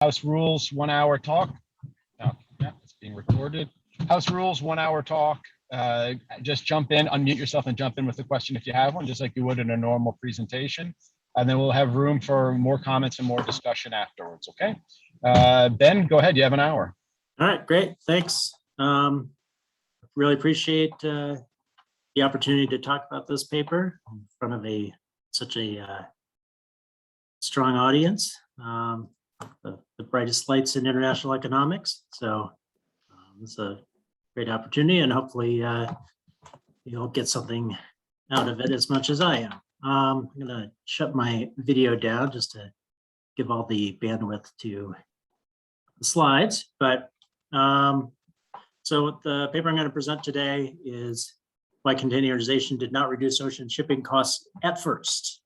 House rules, 1 hour talk. Oh, yeah, it's being recorded. House rules, 1 hour talk. Just jump in, unmute yourself and jump in with a question if you have one, just like you would in a normal presentation. And then we'll have room for more comments and more discussion afterwards, okay? Ben, go ahead, you have an hour. All right, great, thanks. Really appreciate the opportunity to talk about this paper in front of such a strong audience, the brightest lights in international economics. So it's a great opportunity, and hopefully you'll get something out of it as much as I am. I'm gonna shut my video down just to give all the bandwidth to the slides. But so the paper I'm going to present today is why containerization did not reduce ocean shipping costs at first.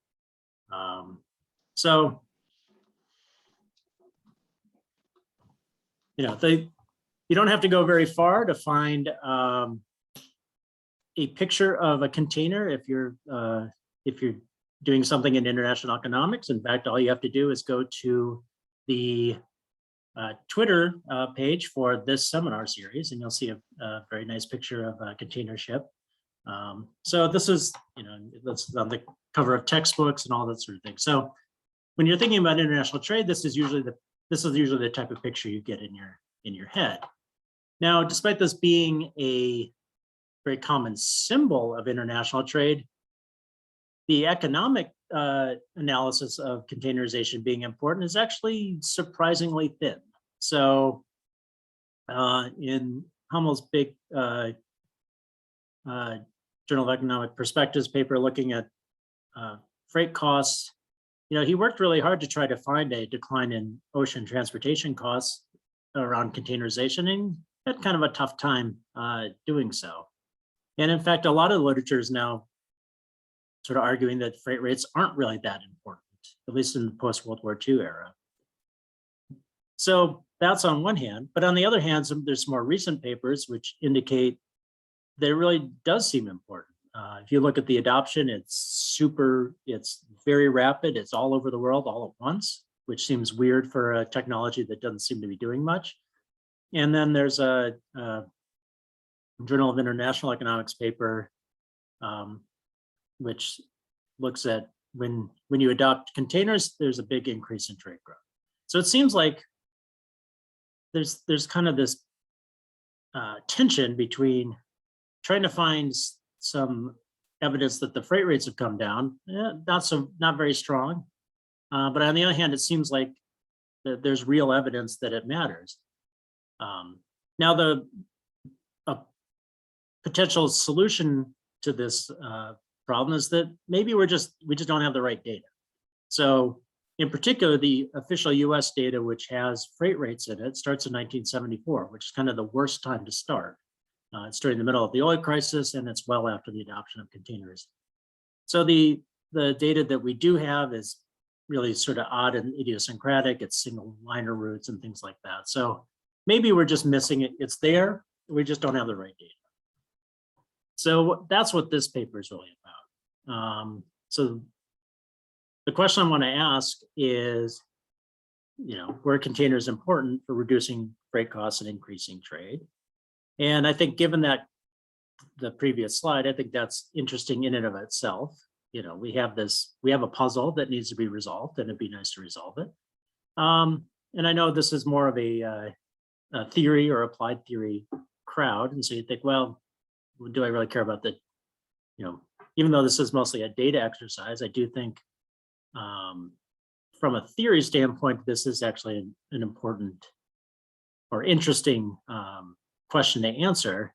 So, you know, you don't have to go very far to find a picture of a container if you're doing something in international economics. In fact, all you have to do is go to the Twitter page for this seminar series, and you'll see a very nice picture of a container ship. So this is, you know, that's on the cover of textbooks and all that sort of thing. So when you're thinking about international trade, this is usually the type of picture you get in your head. Now, despite this being a very common symbol of international trade, the economic analysis of containerization being important is actually surprisingly thin. So in Hummel's big Journal of Economic Perspectives paper looking at freight costs, you know, he worked really hard to try to find a decline in ocean transportation costs around containerization, and had kind of a tough time doing so. And in fact, a lot of the literature is now sort of arguing that freight rates aren't really that important, at least in the post-World War II era. So that's on one hand, but on the other hand, there's more recent papers which indicate that it really does seem important. If you look at the adoption, it's very rapid. It's all over the world all at once, which seems weird for a technology that doesn't seem to be doing much. And then there's a Journal of International Economics paper, which looks at when you adopt containers, there's a big increase in trade growth. So it seems like there's kind of this tension between trying to find some evidence that the freight rates have come down, not very strong, but on the other hand, it seems like there's real evidence that it matters. Now, the potential solution to this problem is that maybe we just don't have the right data. So in particular, the official US data, which has freight rates in it, starts in 1974, which is kind of the worst time to start. It's during the middle of the oil crisis, and it's well after the adoption of containers. So the data that we do have is really sort of odd and idiosyncratic. It's single liner routes and things like that. So maybe we're just missing it. It's there, we just don't have the right data. So that's what this paper is really about. So the question I want to ask is, you know, were containers important for reducing freight costs and increasing trade? And I think given that the previous slide, I think that's interesting in and of itself. You know, we have a puzzle that needs to be resolved, and it'd be nice to resolve it. And I know this is more of a theory or applied theory crowd. And so you think, well, do I really care about the, you know, even though this is mostly a data exercise, I do think from a theory standpoint, this is actually an important or interesting question to answer.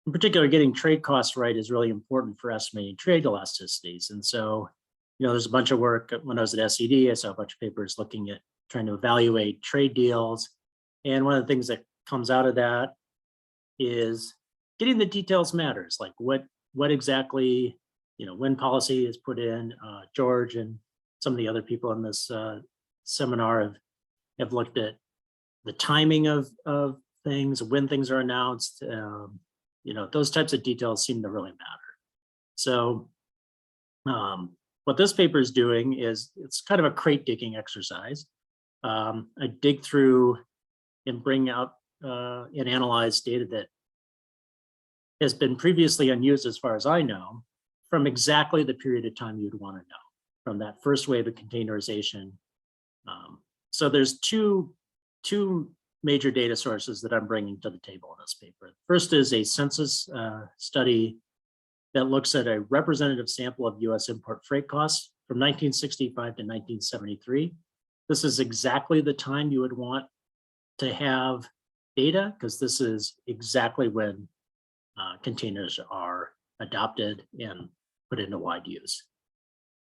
In particular, getting trade costs right is really important for estimating trade elasticities. And so, you know, there's a bunch of work. When I was at SED, I saw a bunch of papers looking at trying to evaluate trade deals. And one of the things that comes out of that is getting the details matters, like what exactly, you know, when policy is put in. George and some of the other people in this seminar have looked at the timing of things, when things are announced. You know, those types of details seem to really matter. So what this paper is doing is it's kind of a crate digging exercise. I dig through and bring out and analyze data that has been previously unused, as far as I know, from exactly the period of time you'd want to know, from that first wave of containerization. So there's two major data sources that I'm bringing to the table in this paper. First is a census study that looks at a representative sample of US import freight costs from 1965 to 1973. This is exactly the time you would want to have data, because this is exactly when containers are adopted and put into wide use.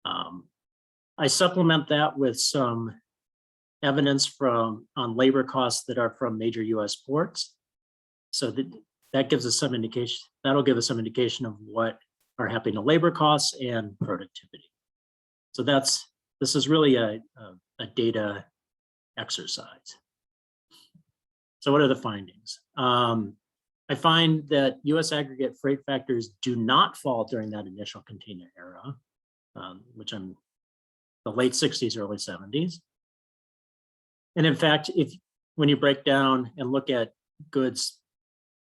I supplement that with some evidence on labor costs that are from major US ports. So that gives us some indication, that'll give us some indication of what are happening to labor costs and productivity. So this is really a data exercise. So what are the findings? I find that US aggregate freight factors do not fall during that initial container era, which I'm the late 60s, early 70s. And in fact, when you break down and look at goods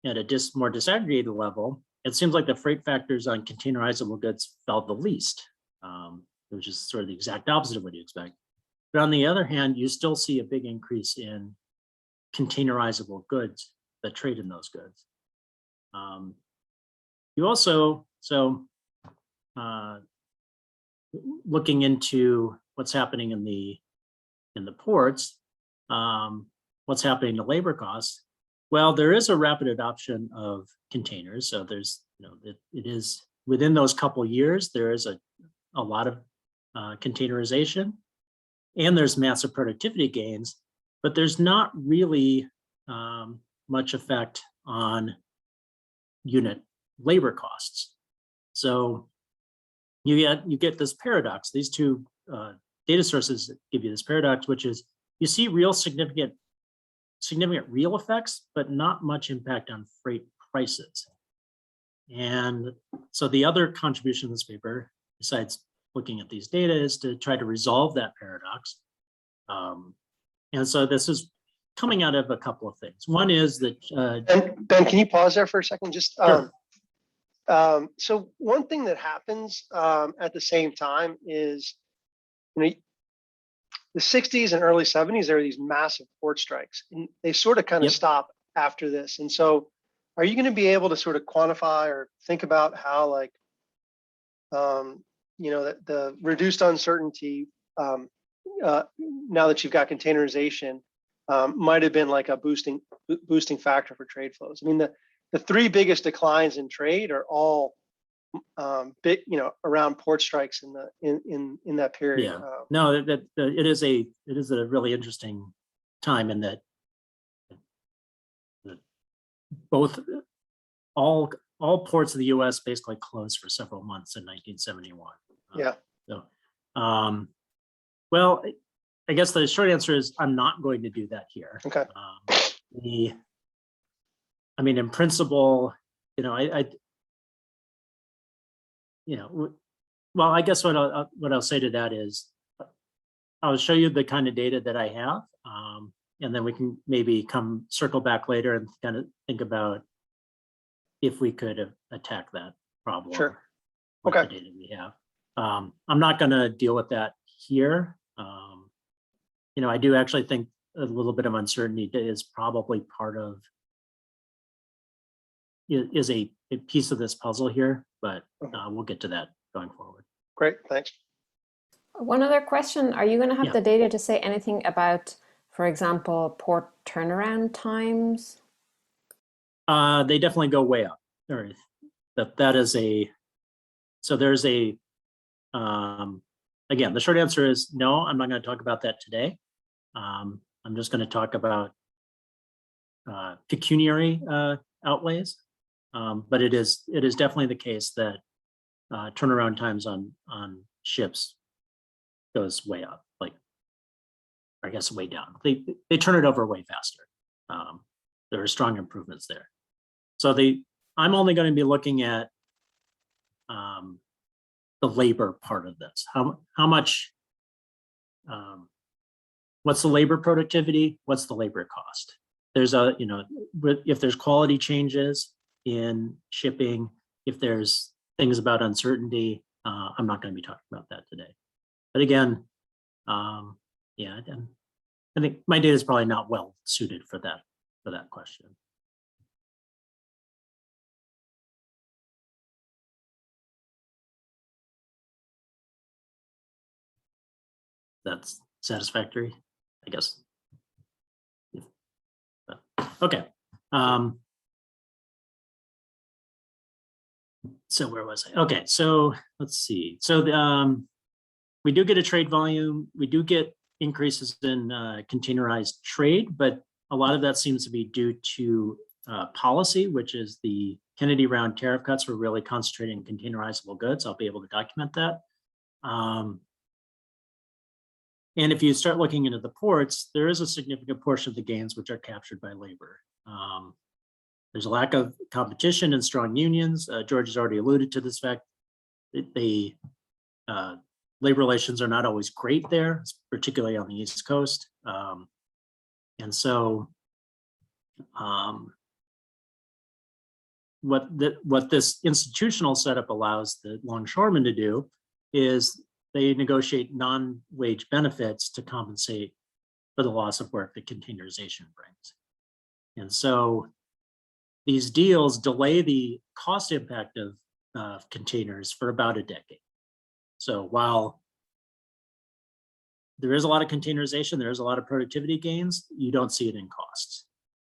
at a more disaggregated level, it seems like the freight factors on containerizable goods fell the least, which is sort of the exact opposite of what you expect. But on the other hand, you still see a big increase in containerizable goods that trade in those goods. You also, looking into what's happening in the ports, what's happening to labor costs. Well, there is a rapid adoption of containers. So there's, it is within those couple years, there is a lot of containerization, and there's massive productivity gains, but there's not really much effect on unit labor costs. So you get this paradox. These two data sources give you this paradox, which is you see real significant real effects, but not much impact on freight prices. And so the other contribution in this paper, besides looking at these data, is to try to resolve that paradox. And so this is coming out of a couple of things. One is that Ben, can you pause there for a second? Just Sure. So one thing that happens at the same time is, the 60s and early 70s, there were these massive port strikes, and they sort of kind of Yep. stop after this. And so are you going to be able to sort of quantify or think about how, like, the reduced uncertainty now that you've got containerization might have been like a boosting factor for trade flows? I mean, the three biggest declines in trade are all big, around port strikes in that period. Yeah. No, it is a really interesting time in that all ports of the U.S. basically closed for several months in 1971. Yeah. Well, I guess the short answer is I'm not going to do that here. Okay. I mean, in principle, well, I guess what I'll say to that is I'll show you the kind of data that I have, and then we can maybe circle back later and kind of think about if we could attack that problem. Sure. With Okay. the data we have. I'm not going to deal with that here. I do actually think a little bit of uncertainty is probably part of is a piece of this puzzle here, but we'll get to that going forward. Great, thanks. One other question, are you going to have Yeah. the data to say anything about, for example, port turnaround times? They definitely go way up. That is so there's again, the short answer is no, I'm not going to talk about that today. I'm just going to talk about pecuniary outlays. But it is definitely the case that turnaround times on ships goes way up, like, I guess way down. They turn it over way faster. There are strong improvements there. So I'm only going to be looking at the labor part of this. How much what's the labor productivity? What's the labor cost? There's a, if there's quality changes in shipping, if there's things about uncertainty, I'm not going to be talking about that today. But again, yeah, I think my data is probably not well suited for that question. That's satisfactory, I guess. Okay. So where was I? Okay, so let's see. So we do get a trade volume. We do get increases in containerized trade, but a lot of that seems to be due to policy, which is the Kennedy round tariff cuts were really concentrating in containerizable goods. I'll be able to document that. And if you start looking into the ports, there is a significant portion of the gains which are captured by labor. There's a lack of competition and strong unions. George has already alluded to this fact. The labor relations are not always great there, particularly on the East Coast. And so what this institutional setup allows the longshoremen to do is they negotiate non-wage benefits to compensate for the loss of work that containerization brings. And so these deals delay the cost impact of containers for about a decade. So while there is a lot of containerization, there is a lot of productivity gains, you don't see it in costs.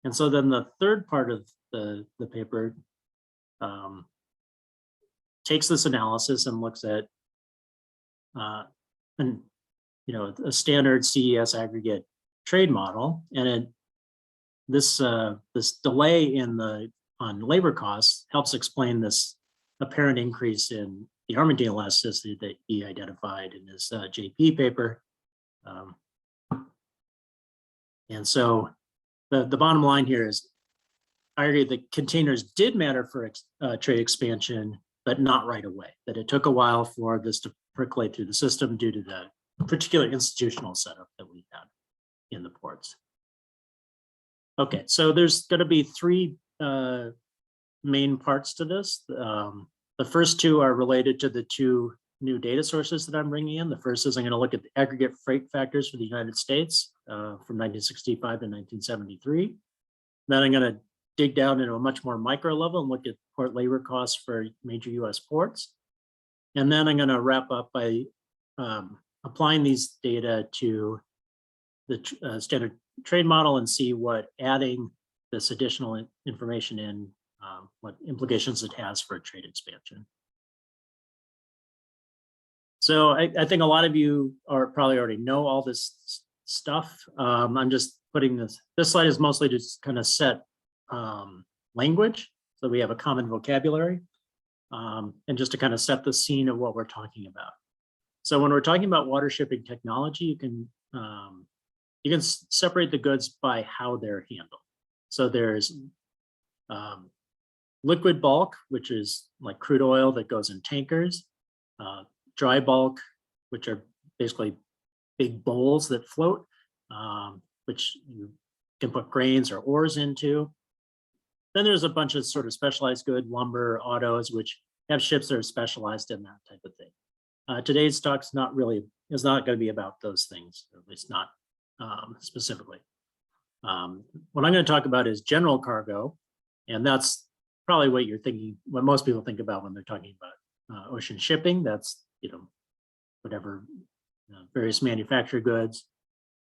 And so then the third part of the paper takes this analysis and looks at a standard CES aggregate trade model, and this delay on labor costs helps explain this apparent increase in the Armantine elasticity that he identified in his JP paper. And so the bottom line here is, I argue that containers did matter for trade expansion, but not right away, that it took a while for this to percolate through the system due to the particular institutional setup that we had in the ports. Okay, so there's going to be three main parts to this. The first two are related to the two new data sources that I'm bringing in. The first is I'm going to look at the aggregate freight factors for the United States from 1965 to 1973. Then I'm going to dig down into a much more micro level and look at port labor costs for major US ports. And then I'm going to wrap up by applying these data to the standard trade model and see what adding this additional information in, what implications it has for trade expansion. So I think a lot of you probably already know all this stuff. I'm just putting this slide is mostly just kind of set language, so we have a common vocabulary, and just to kind of set the scene of what we're talking about. So when we're talking about water shipping technology, you can separate the goods by how they're handled. So there's liquid bulk, which is like crude oil that goes in tankers, dry bulk, which are basically big bowls that float, which you can put grains or ores into. Then there's a bunch of sort of specialized good, lumber, autos, which have ships that are specialized in that type of thing. Today's talk's is not going to be about those things, or at least not specifically. What I'm going to talk about is general cargo, and that's probably what you're thinking, what most people think about when they're talking about ocean shipping. That's, whatever, various manufactured goods.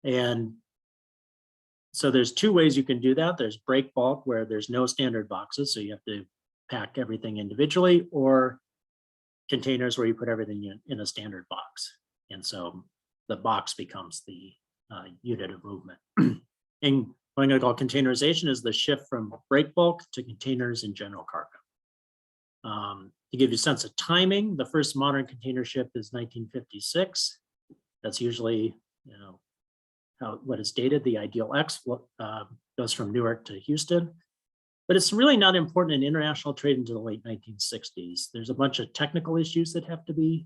And so there's two ways you can do that. There's break bulk, where there's no standard boxes, so you have to pack everything individually, or containers where you put everything in a standard box. And so the box becomes the unit of movement. And what I'm going to call containerization is the shift from break bulk to containers and general cargo. To give you a sense of timing, the first modern container ship is 1956. That's usually, what is dated. The Ideal X goes from Newark to Houston. But it's really not important in international trade until the late 1960s. There's a bunch of technical issues that have to be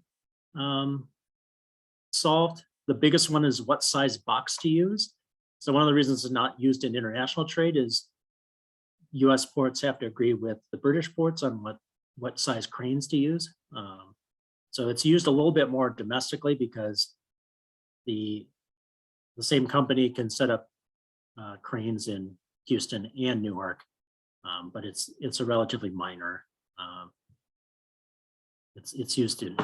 solved. the biggest one is what size box to use. So one of the reasons it's not used in international trade is US ports have to agree with the British ports on what size cranes to use. So it's used a little bit more domestically because the same company can set up cranes in Houston and Newark, but it's a relatively minor. It's used in,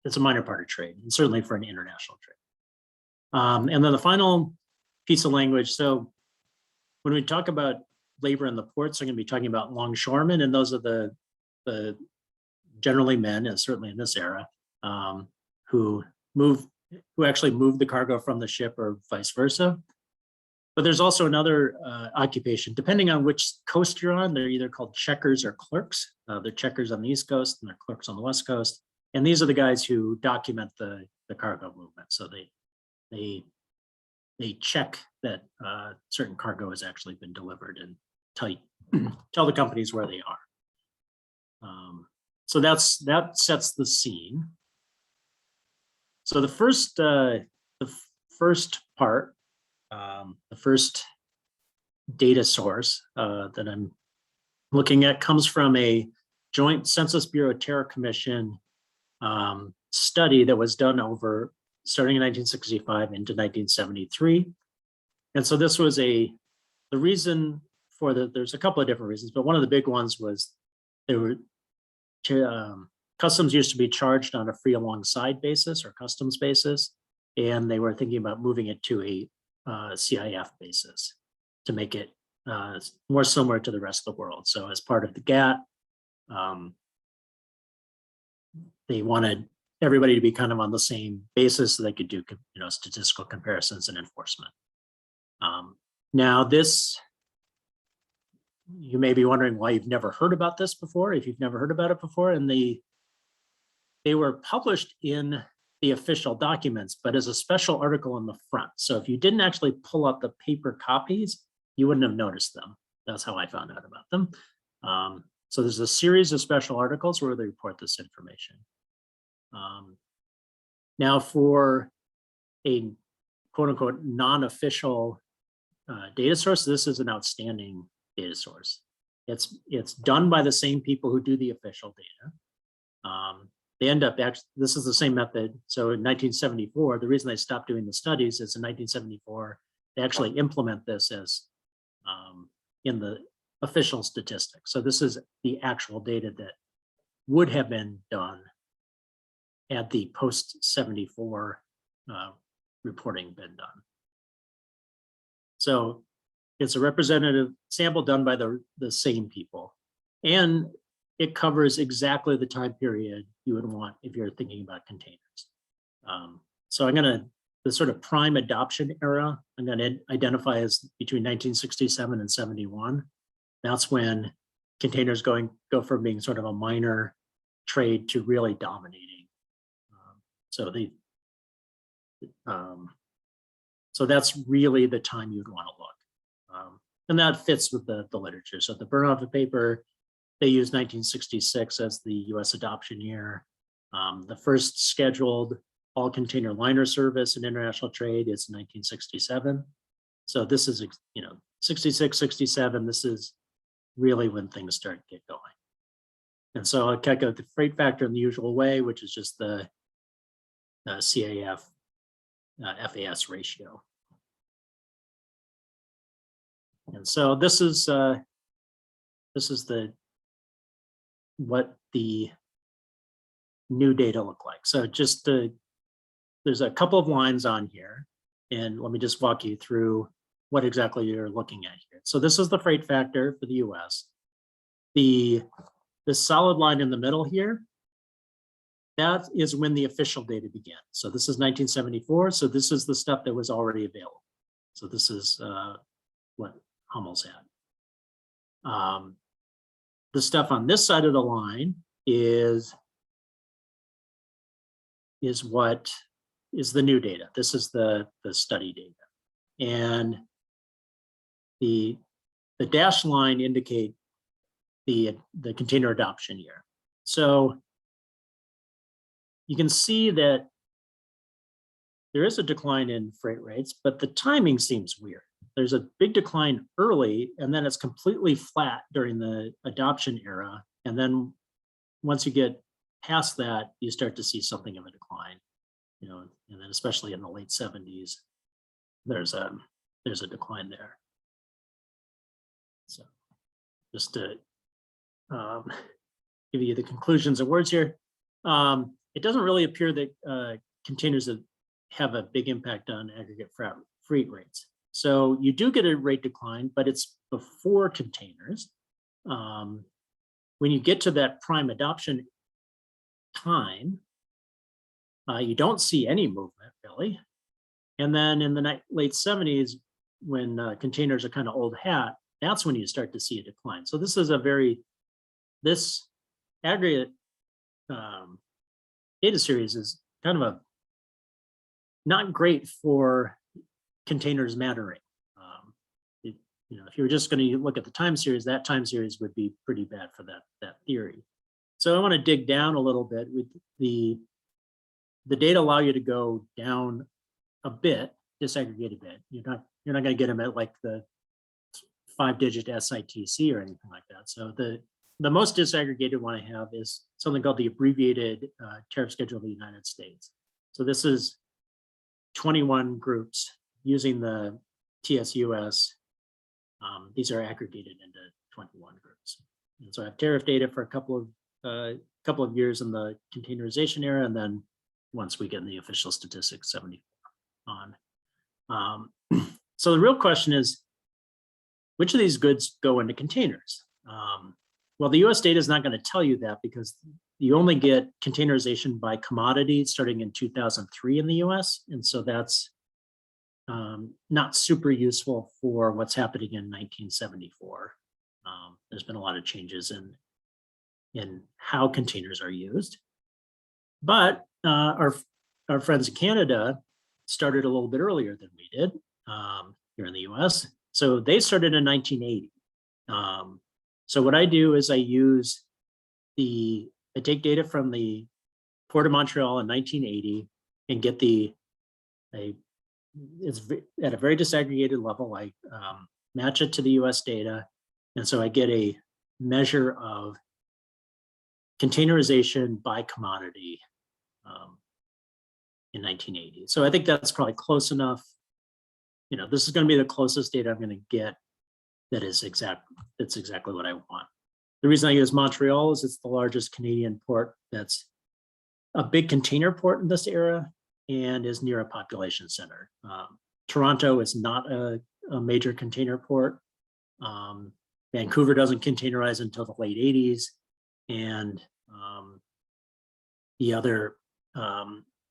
it's a minor part of trade, and certainly for an international trade. And then the final piece of language. So when we talk about labor in the ports, I'm going to be talking about longshoremen, and those are the generally men, and certainly in this era, who actually move the cargo from the ship or vice versa. But there's also another occupation, depending on which coast you're on. They're either called checkers or clerks. They're checkers on the East Coast and they're clerks on the West Coast. And these are the guys who document the cargo movement. So they check that certain cargo has actually been delivered and tell the companies where they are. So that sets the scene. So the first part, the first data source that I'm looking at comes from a Joint Census Bureau Terror Commission study that was done over starting in 1965 into 1973. And so this was the reason for there's a couple of different reasons, but one of the big ones was customs used to be charged on a free alongside basis or customs basis, and they were thinking about moving it to a CIF basis to make it more similar to the rest of the world. So as part of the GATT, they wanted everybody to be kind of on the same basis so they could do statistical comparisons and enforcement. Now this, you may be wondering why you've never heard about this before, if you've never heard about it before, and they were published in the official documents, but as a special article in the front. So if you didn't actually pull up the paper copies, you wouldn't have noticed them. That's how I found out about them. So there's a series of special articles where they report this information. Now for a quote unquote non-official data source, this is an outstanding data source. It's done by the same people who do the official data. They end up actually, this is the same method. So in 1974, the reason they stopped doing the studies is in 1974, they actually implement this as in the official statistics. So this is the actual data that would have been done had the post 74 reporting been done. So it's a representative sample done by the same people. And it covers exactly the time period you would want if you're thinking about containers. So I'm gonna, the sort of prime adoption era, I'm gonna identify as between 1967 and 71. That's when containers go from being sort of a minor trade to really dominating. So that's really the time you'd want to look. And that fits with the literature. So the Bernhofer paper, they use 1966 as the US adoption year. The first scheduled all container liner service in international trade is 1967. So this is, 66, 67, this is really when things start to get going. And so I'll calculate the freight factor in the usual way, which is just the CAF FAS ratio. And so this is what the new data look like. So just there's a couple of lines on here, and let me just walk you through what exactly you're looking at here. So this is the freight factor for the US. The solid line in the middle here, that is when the official data began. So this is 1974. So this is the stuff that was already available. So this is what Hummel's had. The stuff on this side of the line is what is the new data. This is the study data. And the dashed line indicate the container adoption year. So you can see that there is a decline in freight rates, but the timing seems weird. There's a big decline early, and then it's completely flat during the adoption era. And then once you get past that, you start to see something of a decline, you know, and then especially in the late 70s, there's a decline there. So just to give you the conclusions of words here, it doesn't really appear that containers have a big impact on aggregate freight rates. So you do get a rate decline, but it's before containers. When you get to that prime adoption time, you don't see any movement really. And then in the late 70s, when containers are kind of old hat, that's when you start to see a decline. So this is this aggregate data series is kind of not great for containers mattering. You know, if you were just going to look at the time series, that time series would be pretty bad for that theory. So I want to dig down a little bit. With the data allow you to go down a bit, disaggregate a bit. You're not going to get them at like the 5-digit SITC or anything like that. So the most disaggregated one I have is something called the abbreviated tariff schedule of the United States. So this is 21 groups using the TSUS. These are aggregated into 21 groups. And so I have tariff data for a couple of years in the containerization era, and then once we get in the official statistics, 74 on. So the real question is, which of these goods go into containers? Well, the US data is not going to tell you that because you only get containerization by commodity starting in 2003 in the US. And so that's not super useful for what's happening in 1974. There's been a lot of changes in how containers are used. But our friends in Canada started a little bit earlier than we did here in the US. So they started in 1980. So what I do is I take data from the Port of Montreal in 1980 and get it's at a very disaggregated level. I match it to the US data. And so I get a measure of containerization by commodity in 1980. So I think that's probably close enough. You know, this is going to be the closest data I'm going to get that's exactly what I want. The reason I use Montreal is it's the largest Canadian port that's a big container port in this era and is near a population center. Toronto is not a major container port. Vancouver doesn't containerize until the late 80s. And the other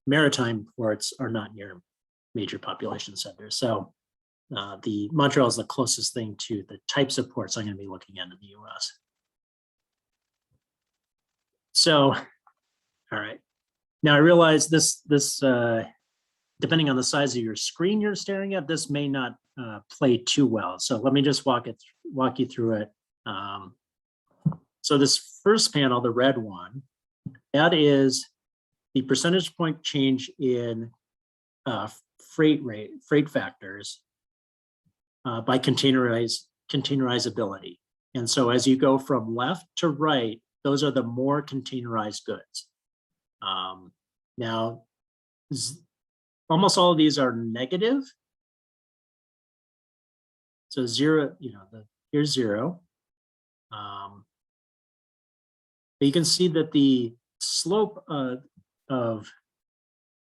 maritime ports are not near major population centers. So the Montreal is the closest thing to the types of ports I'm going to be looking at in the US. So, all right. Now I realize this depending on the size of your screen you're staring at, this may not play too well. So let me just walk you through it. So this first panel, the red one, that is the percentage point change in freight factors by containerizability. And so as you go from left to right, those are the more containerized goods. Now, almost all of these are negative. So zero, here's zero. But you can see that the slope of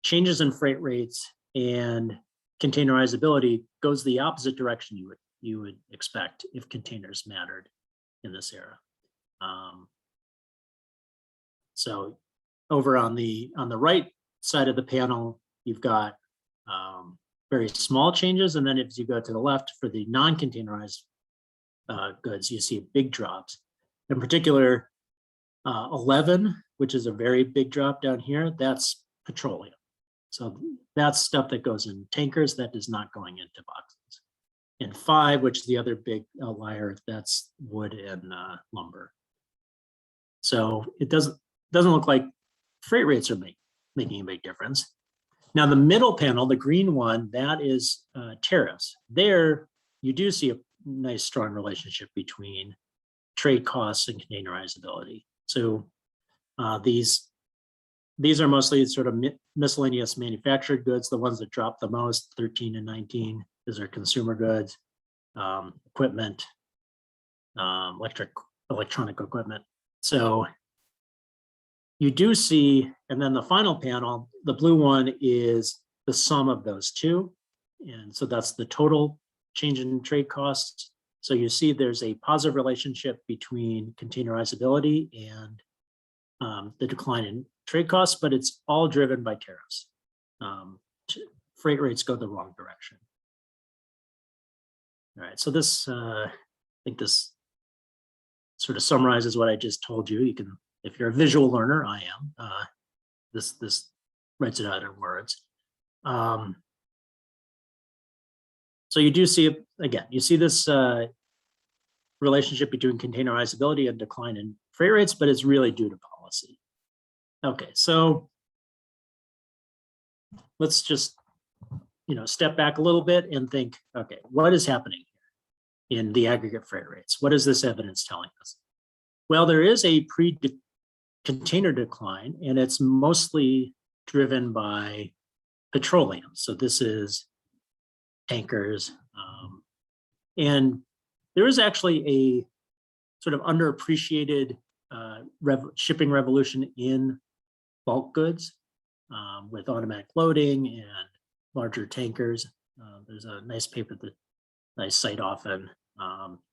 changes in freight rates and containerizability goes the opposite direction you would expect if containers mattered in this era. So over on the right side of the panel, you've got very small changes, and then if you go to the left for the non-containerized goods, you see big drops. In particular, 11, which is a very big drop down here, that's petroleum. So that's stuff that goes in tankers that is not going into boxes. And 5, which is the other big outlier, that's wood and lumber. So it doesn't look like freight rates are making a big difference. Now the middle panel, the green one, that is tariffs. There you do see a nice strong relationship between trade costs and containerizability. So these are mostly sort of miscellaneous manufactured goods, the ones that drop the most, 13 and 19. These are consumer goods, equipment, electronic equipment. So you do see, and then the final panel, the blue one is the sum of those two. And so that's the total change in trade costs. So you see there's a positive relationship between containerizability and the decline in trade costs, but it's all driven by tariffs. Freight rates go the wrong direction. All right, so this, I think this sort of summarizes what I just told you. You can, if you're a visual learner, I am, this writes it out in words. So you do see, again, you see this relationship between containerizability and decline in freight rates, but it's really due to policy. Okay, so let's just, step back a little bit and think, okay, what is happening here in the aggregate freight rates? What is this evidence telling us? Well, there is a pre-container decline, and it's mostly driven by petroleum. So this is tankers. And there is actually a sort of underappreciated shipping revolution in bulk goods with automatic loading and larger tankers. There's a nice paper that I cite often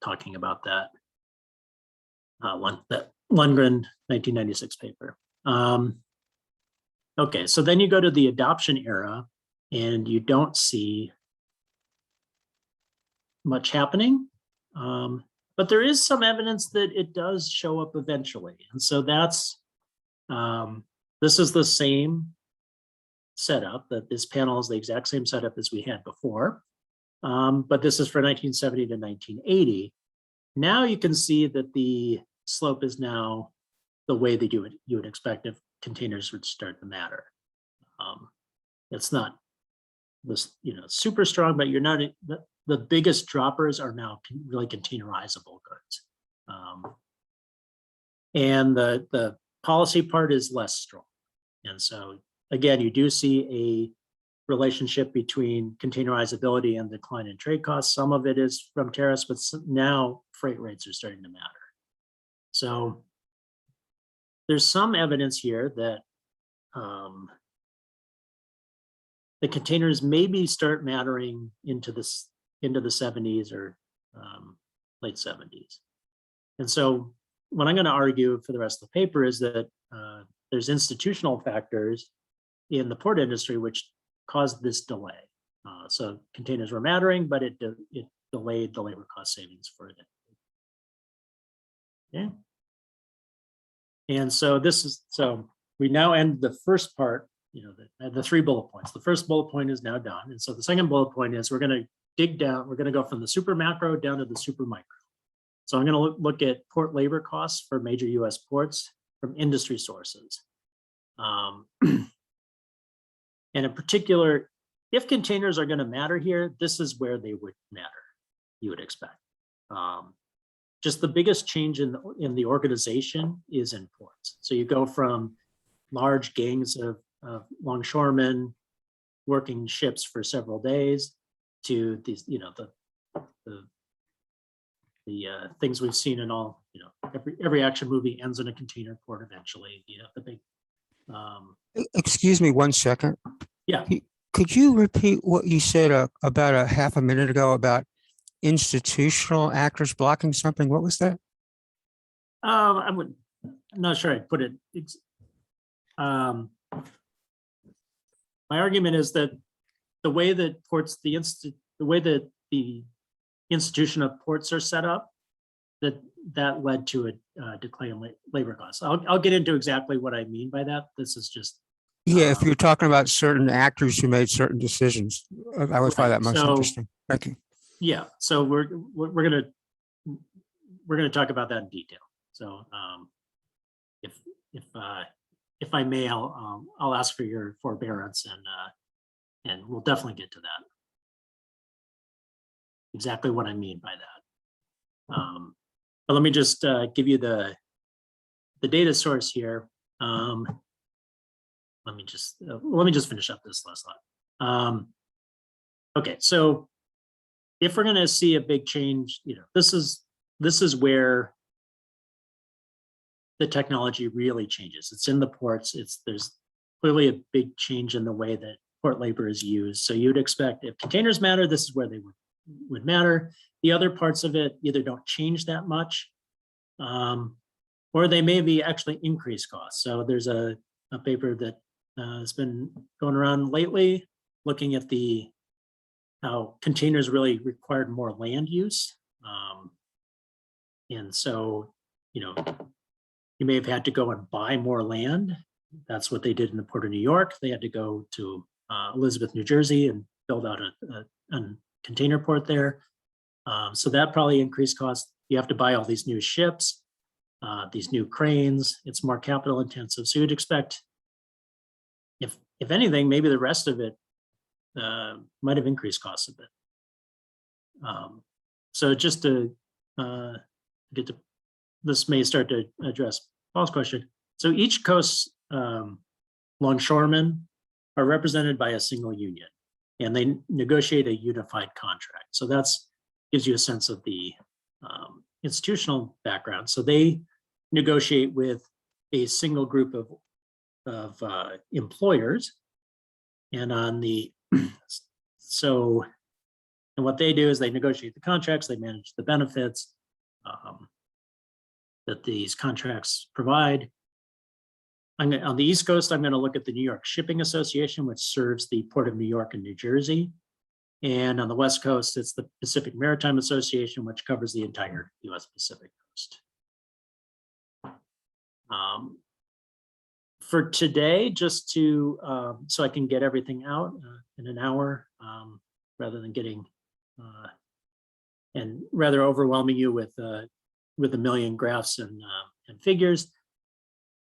talking about that. That Lundgren 1996 paper. Okay, so then you go to the adoption era and you don't see much happening, but there is some evidence that it does show up eventually. And so that's, this is the same setup, that this panel is the exact same setup as we had before, but this is for 1970 to 1980. Now you can see that the slope is now the way that you would expect if containers would start to matter. It's not this, super strong, but you're not, the biggest droppers are now really containerizable goods. And the policy part is less strong. And so again, you do see a relationship between containerizability and decline in trade costs. Some of it is from tariffs, but now freight rates are starting to matter. So there's some evidence here that the containers maybe start mattering into the 70s or late 70s. And so what I'm going to argue for the rest of the paper is that there's institutional factors in the port industry which caused this delay. So containers were mattering, but it delayed the labor cost savings for it. Okay. And so so we now end the first part, the 3 bullet points. The first bullet point is now done. And so the second bullet point is we're going to dig down, we're going to go from the super macro down to the super micro. So I'm going to look at port labor costs for major US ports from industry sources. And in particular, if containers are going to matter here, this is where they would matter, you would expect. Just the biggest change in the organization is in ports. So you go from large gangs of longshoremen working ships for several days to these, the things we've seen in all, every action movie ends in a container port eventually. The big. Excuse me 1 second. Yeah. Could you repeat what you said about a half a minute ago about institutional actors blocking something? What was that? I'm not sure I'd put it. My argument is that the way that ports, the way that the institution of ports are set up, that led to a decline in labor costs. I'll get into exactly what I mean by that. This is just. Yeah, if you're talking about certain actors who made certain decisions, I would find that most interesting. Thank you. Yeah, so we're gonna talk about that in detail. So if I may, I'll ask for your forbearance and And we'll definitely get to that. Exactly what I mean by that. But let me just give you the data source here. Let me just finish up this last slide. Okay, so if we're going to see a big change, this is where the technology really changes. It's in the ports. There's clearly a big change in the way that port labor is used. So you'd expect if containers matter, this is where they would matter. The other parts of it either don't change that much, or they maybe actually increase costs. So there's a paper that has been going around lately looking at how containers really required more land use. And so, you may have had to go and buy more land. That's what they did in the Port of New York. They had to go to Elizabeth, New Jersey and build out a container port there. So that probably increased costs. You have to buy all these new ships, these new cranes. It's more capital intensive. So you'd expect, if anything, maybe the rest of it might have increased costs a bit. So just to get to, this may start to address Paul's question. So each coast longshoremen are represented by a single union, and they negotiate a unified contract. So that's gives you a sense of the institutional background. So they negotiate with a single group of employers, and on the and what they do is they negotiate the contracts, they manage the benefits that these contracts provide. On the East Coast, I'm going to look at the New York Shipping Association, which serves the Port of New York and New Jersey. And on the West Coast, it's the Pacific Maritime Association, which covers the entire US Pacific coast. For today, just to, so I can get everything out in an hour, rather than getting, and rather overwhelming you with a million graphs and figures.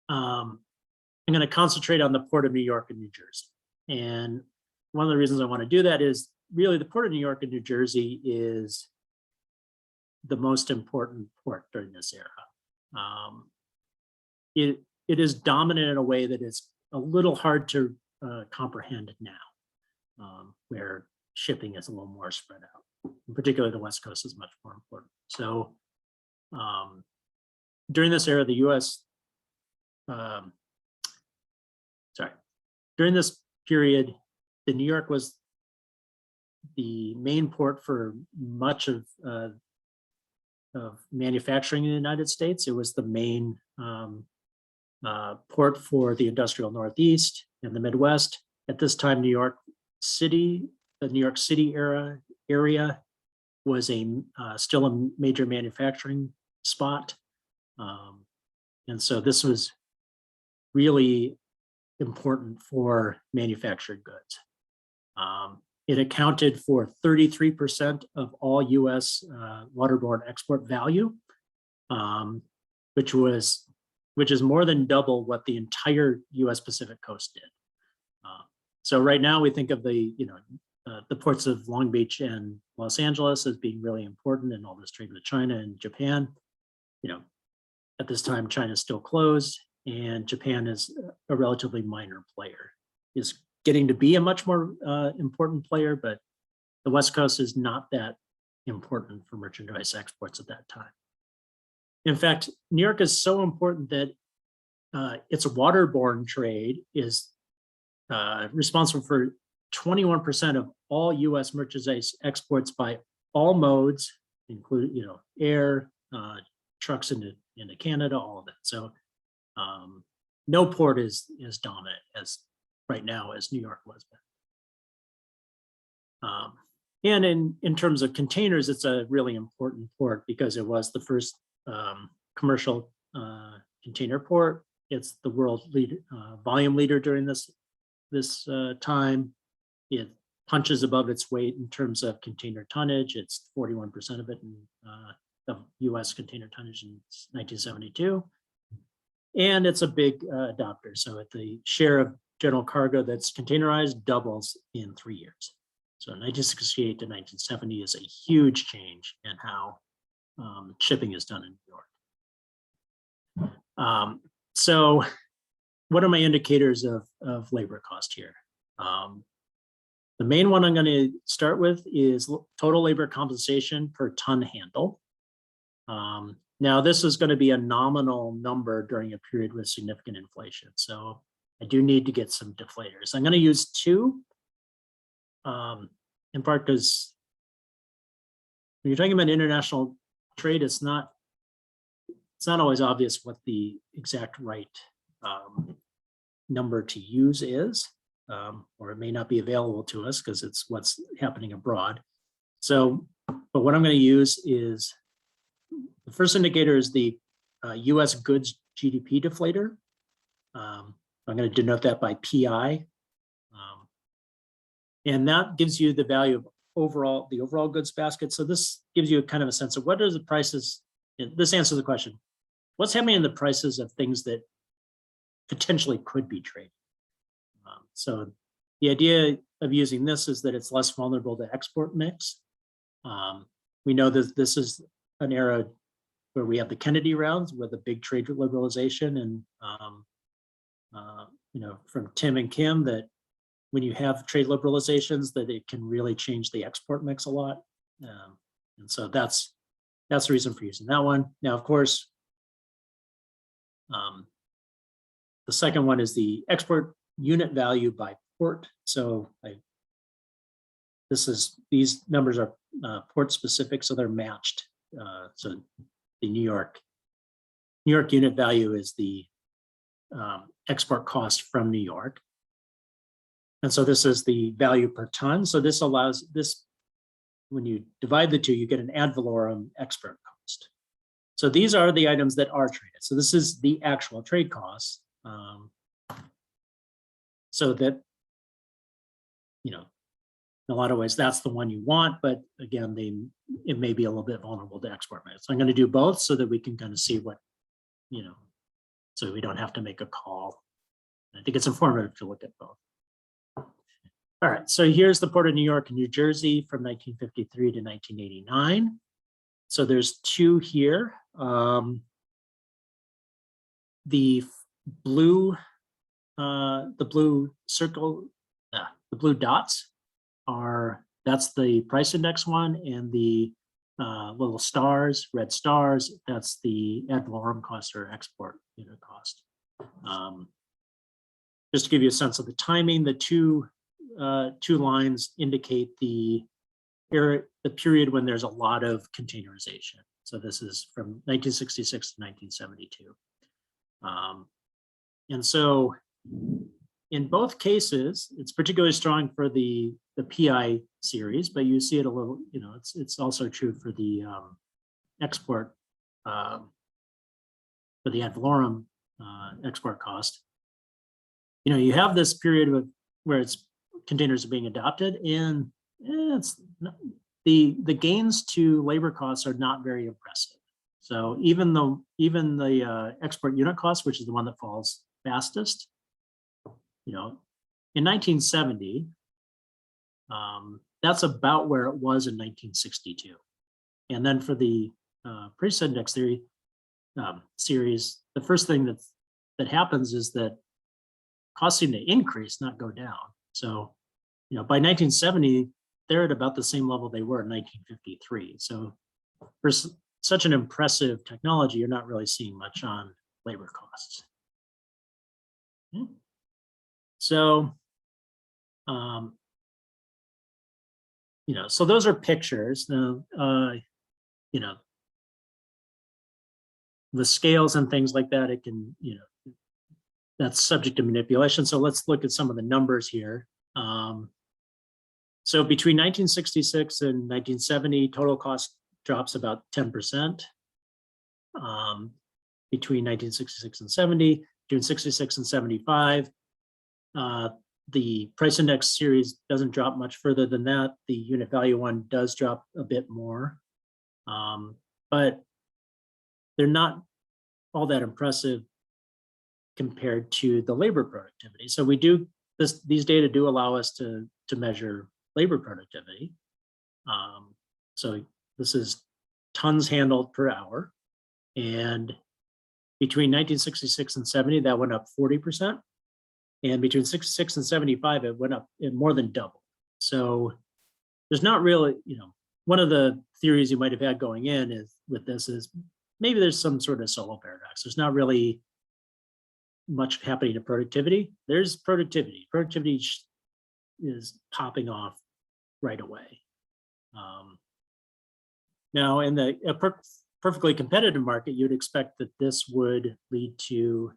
I'm going to concentrate on the Port of New York and New Jersey. And one of the reasons I want to do that is really the Port of New York and New Jersey is the most important port during this era. It is dominant in a way that is a little hard to comprehend now, where shipping is a little more spread out. In particular, the West Coast is much more important. So during this era, the US, during this period, the New York was the main port for much of manufacturing in the United States. It was the main port for the industrial Northeast and the Midwest. At this time, New York City, the New York City area was still a major manufacturing spot. And so this was really important for manufactured goods. It accounted for 33% of all US waterborne export value, which is more than double what the entire US Pacific coast did. So right now we think of the ports of Long Beach and Los Angeles as being really important in all this trade with China and Japan. At this time, China is still closed, and Japan is a relatively minor player. Is getting to be a much more important player, but the West Coast is not that important for merchandise exports at that time. In fact, New York is so important that its waterborne trade is responsible for 21% of all US merchandise exports by all modes, including air, trucks into Canada, all of that. So no port is dominant as right now as New York was. And in terms of containers, it's a really important port because it was the first commercial container port. It's the world volume leader during this time. It punches above its weight in terms of container tonnage. It's 41% of it of US container tonnage in 1972. And it's a big adopter. So at the share of general cargo that's containerized doubles in 3 years. So 1968 to 1970 is a huge change in how shipping is done in New York. So what are my indicators of labor cost here? The main one I'm going to start with is total labor compensation per ton handle. Now, this is going to be a nominal number during a period with significant inflation. So I do need to get some deflators. I'm going to use two, in part because when you're talking about international trade, it's not always obvious what the exact right number to use is, or it may not be available to us because it's what's happening abroad. So, but what I'm going to use is, the first indicator is the US goods GDP deflator. I'm going to denote that by PI. And that gives you the value of the overall goods basket. So this gives you kind of a sense of what are the prices. This answers the question, what's happening in the prices of things that potentially could be traded? So the idea of using this is that it's less vulnerable to export mix. We know that this is an era where we have the Kennedy rounds with a big trade liberalization, and from Tim and Kim, that when you have trade liberalizations, that it can really change the export mix a lot. And so that's the reason for using that one. Now, of course, the second one is the export unit value by port. So these numbers are port specific, so they're matched. So the New York unit value is the export cost from New York. And so this is the value per ton. So this allows this, when you divide the two, you get an ad valorem export cost. So these are the items that are traded. So this is the actual trade costs. So that, in a lot of ways, that's the one you want, but again, it may be a little bit vulnerable to export mix. So I'm going to do both so that we can kind of see what, so we don't have to make a call. I think it's informative to look at both. All right, so here's the Port of New York and New Jersey from 1953 to 1989. So there's two here. The blue circle, the blue dots that's the price index one, and the little stars, red stars, that's the ad valorem cost or export unit cost. Just to give you a sense of the timing, the two lines indicate the period when there's a lot of containerization. So this is from 1966 to 1972. And so in both cases, it's particularly strong for the PI series, but you see it a little, it's also true for the export, for the ad valorem export cost. You have this period where containers are being adopted, and it's not, the gains to labor costs are not very impressive. So even the export unit cost, which is the one that falls fastest, in 1970, that's about where it was in 1962. And then for the price index theory series, the first thing that happens is that costs seem to increase, not go down. So, by 1970, they're at about the same level they were in 1953. So for such an impressive technology, you're not really seeing much on labor costs. Okay. So, so those are pictures. Now, the scales and things like that, it can, that's subject to manipulation. So let's look at some of the numbers here. So between 1966 and 1970, total cost drops about 10%. Between 1966 and 70, between 66 and 75, the price index series doesn't drop much further than that. The unit value one does drop a bit more, but they're not all that impressive compared to the labor productivity. So we do these data do allow us to measure labor productivity. So this is tons handled per hour. And between 1966 and 70, that went up 40%. And between 66 and 75, it went up more than double. So there's not really, one of the theories you might have had going in is maybe there's some sort of solo paradox. There's not really much happening to productivity. There's productivity. Productivity is popping off right away. Now, in a perfectly competitive market, you'd expect that this would lead to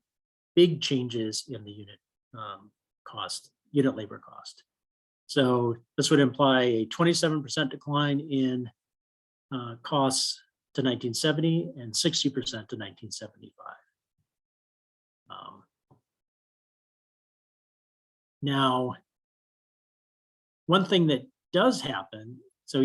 big changes in the unit labor cost. So this would imply a 27% decline in costs to 1970 and 60% to 1975. Now, one thing that does happen, so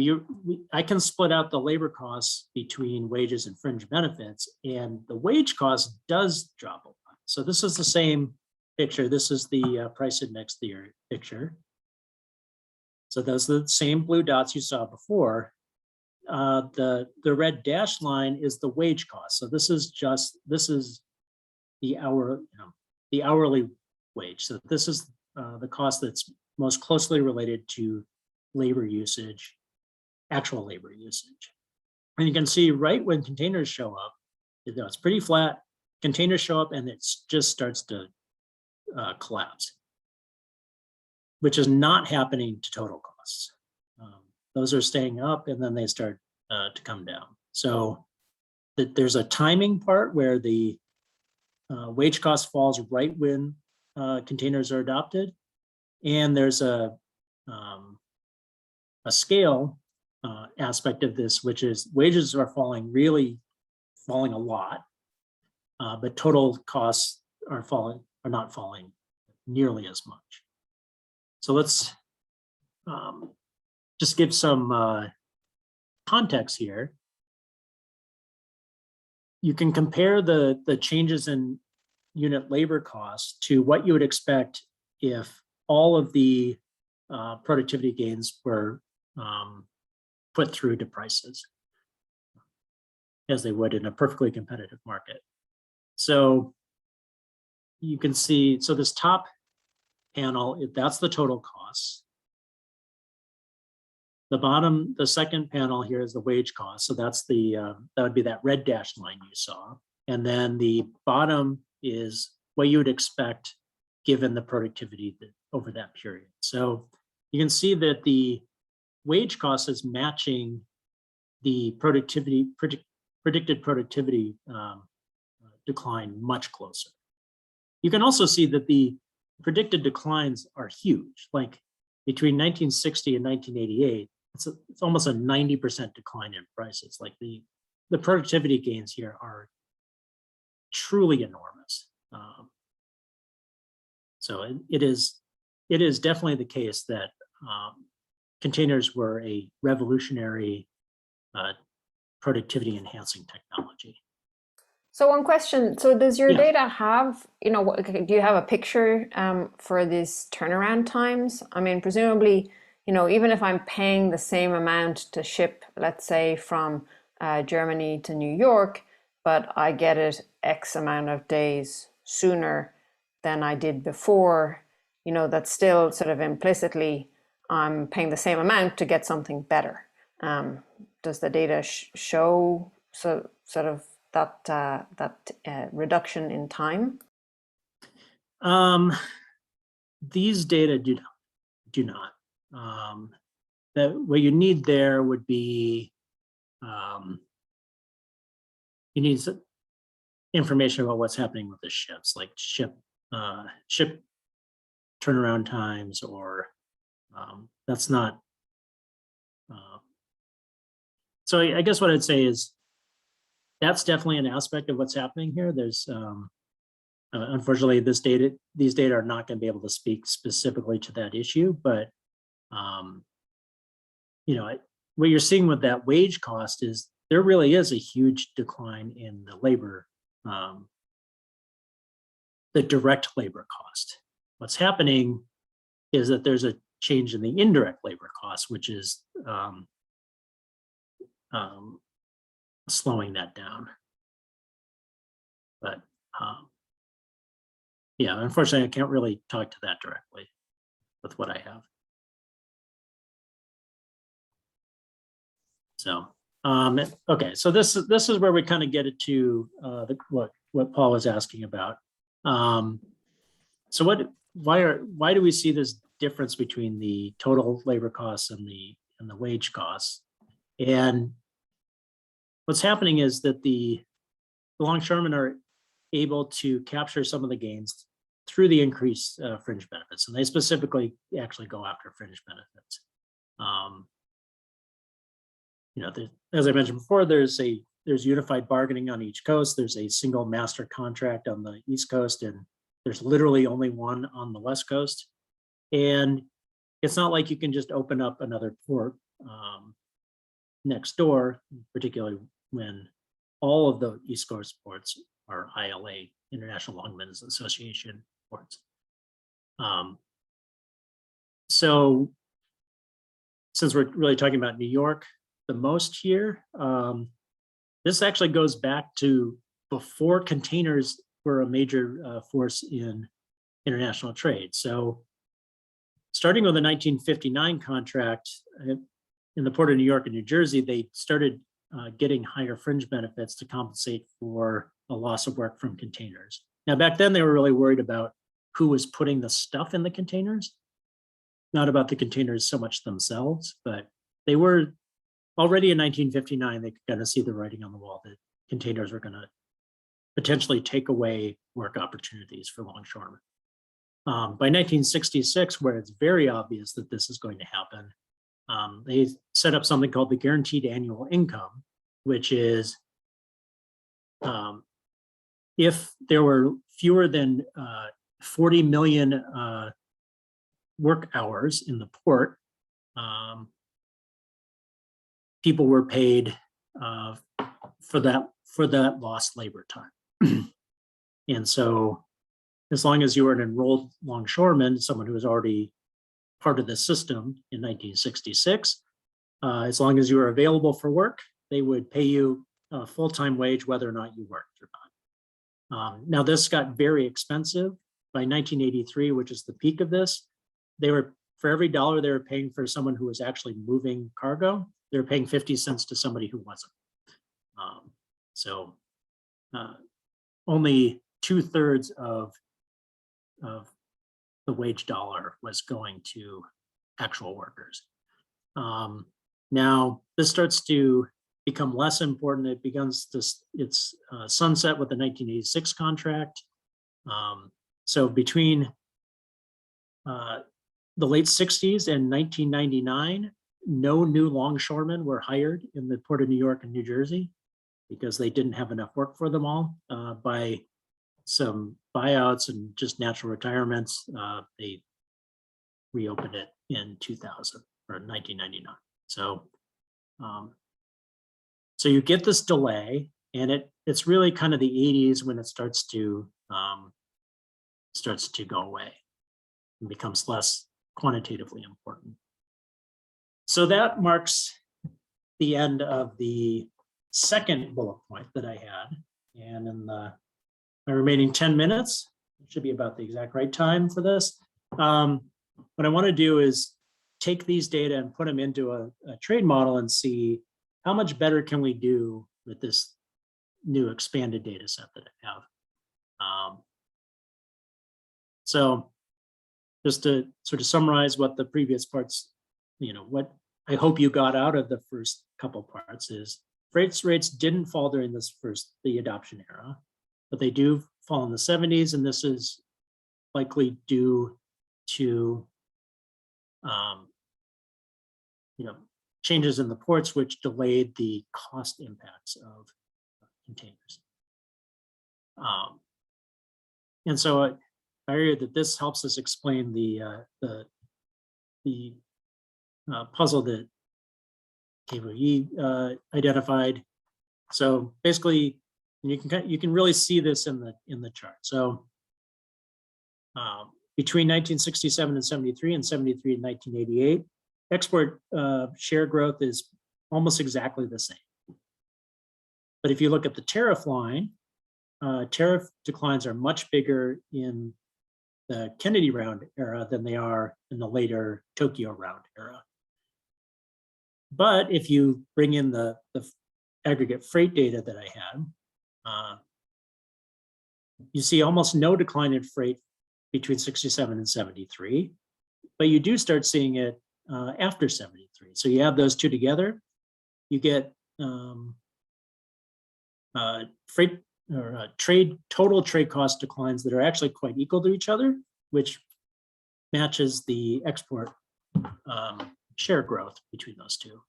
I can split out the labor costs between wages and fringe benefits, and the wage cost does drop a lot. So this is the same picture. This is the price index theory picture. So those are the same blue dots you saw before. The red dashed line is the wage cost. So this is the hourly wage. So this is the cost that's most closely related to labor usage, actual labor usage. And you can see right when containers show up, it's pretty flat. Containers show up and it just starts to collapse, which is not happening to total costs. Those are staying up and then they start to come down. So there's a timing part where the wage cost falls right when containers are adopted. And there's a scale aspect of this, which is wages are falling a lot, but total costs are not falling nearly as much. So let's just give some context here. You can compare the changes in unit labor costs to what you would expect if all of the productivity gains were put through to prices, as they would in a perfectly competitive market. So you can see, so this top panel, that's the total costs. The second panel here is the wage cost. So that's that would be that red dashed line you saw. And then the bottom is what you would expect given the productivity over that period. So you can see that the wage cost is matching the predicted productivity decline much closer. You can also see that the predicted declines are huge. Like between 1960 and 1988, it's almost a 90% decline in prices. Like the productivity gains here are truly enormous. So it is definitely the case that containers were a revolutionary productivity enhancing technology. So one question, so does your data have, do you have a picture for these turnaround times? I mean, presumably, even if I'm paying the same amount to ship, let's say from Germany to New York, but I get it X amount of days sooner than I did before, that's still sort of implicitly I'm paying the same amount to get something better. Does the data show sort of that reduction in time? These data do not. What you need there would be you need information about what's happening with the ships, like ship turnaround times, or that's not. So I guess what I'd say is that's definitely an aspect of what's happening here. There's unfortunately these data are not going to be able to speak specifically to that issue, but what you're seeing with that wage cost is there really is a huge decline in the labor, the direct labor cost. What's happening is that there's a change in the indirect labor costs, which is slowing that down. But yeah, unfortunately, I can't really talk to that directly with what I have. So, okay, so this is where we kind of get it to what Paul was asking about. So why do we see this difference between the total labor costs and the wage costs? And what's happening is that the longshoremen are able to capture some of the gains through the increased fringe benefits, and they specifically actually go after fringe benefits. You know, as I mentioned before, there's unified bargaining on each coast. There's a single master contract on the East Coast, and there's literally only one on the West Coast. And it's not like you can just open up another port next door, particularly when all of the East Coast ports are ILA, International Longmen's Association ports. So since we're really talking about New York the most here, this actually goes back to before containers were a major force in international trade. So starting with the 1959 contract in the Port of New York and New Jersey, they started getting higher fringe benefits to compensate for a loss of work from containers. Now, back then, they were really worried about who was putting the stuff in the containers, not about the containers so much themselves, but they were already in 1959, they could kind of see the writing on the wall that containers were going to potentially take away work opportunities for longshoremen. By 1966, where it's very obvious that this is going to happen, they set up something called the guaranteed annual income, which is if there were fewer than 40 million work hours in the port, people were paid for that lost labor time. And so as long as you were an enrolled longshoreman, someone who was already part of the system in 1966, as long as you were available for work, they would pay you a full-time wage whether or not you worked or not. Now this got very expensive. By 1983, which is the peak of this, they were, for every dollar they were paying for someone who was actually moving cargo, they were paying 50 cents to somebody who wasn't. So only 2/3 of the wage dollar was going to actual workers. Now this starts to become less important. It begins its sunset with the 1986 contract. So between the late 60s and 1999, no new longshoremen were hired in the Port of New York and New Jersey because they didn't have enough work for them all. By some buyouts and just natural retirements, they reopened it in 2000 or 1999. So, so you get this delay, and it's really kind of the 80s when it starts to go away and becomes less quantitatively important. So that marks the end of the second bullet point that I had. And in my remaining 10 minutes, it should be about the exact right time for this. What I want to do is take these data and put them into a trade model and see how much better can we do with this new expanded data set that I have. So just to sort of summarize what the previous parts, what I hope you got out of the first couple parts is freight rates didn't fall during the adoption era, but they do fall in the 70s, and this is likely due to changes in the ports, which delayed the cost impacts of containers. And so I figured that this helps us explain the puzzle that KVE identified. So basically, you can really see this in the chart. So between 1967 and 73 and 73 and 1988, export share growth is almost exactly the same. But if you look at the tariff line, tariff declines are much bigger in the Kennedy round era than they are in the later Tokyo round era. But if you bring in the aggregate freight data that I had, you see almost no decline in freight between 67 and 73, but you do start seeing it after 73. So you have those two together, you get freight or total trade cost declines that are actually quite equal to each other, which matches the export share growth between those two.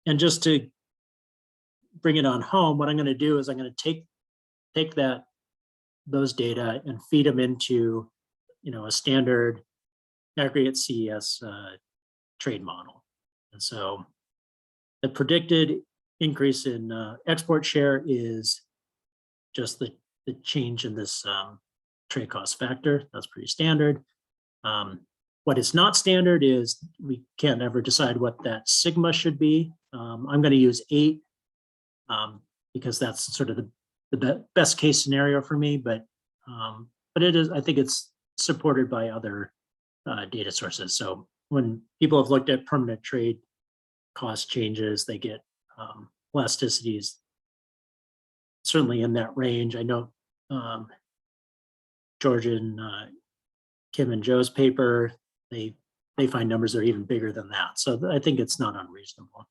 And just to bring it on home, what I'm going to do is I'm going to take those data and feed them into, a standard aggregate CES trade model. And so the predicted increase in export share is just the change in this trade cost factor. That's pretty standard. What is not standard is we can't ever decide what that sigma should be. I'm going to use 8 because that's sort of the best case scenario for me, but it is, I think it's supported by other data sources. So when people have looked at permanent trade cost changes, they get elasticities certainly in that range. I know George and Kim and Joe's paper, they find numbers that are even bigger than that. So I think it's not unreasonable.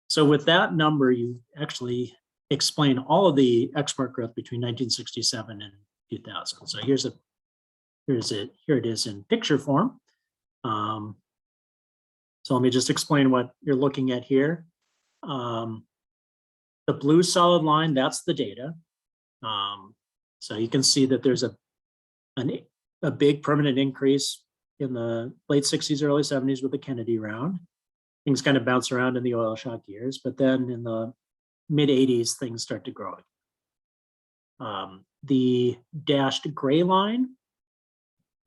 So with that number, you actually explain all of the export growth between 1967 and 2000. So here it is in picture form. So let me just explain what you're looking at here. The blue solid line, that's the data. So you can see that there's a big permanent increase in the late 60s, early 70s with the Kennedy round. Things kind of bounce around in the oil shock years, but then in the mid 80s, things start to grow. The dashed gray line,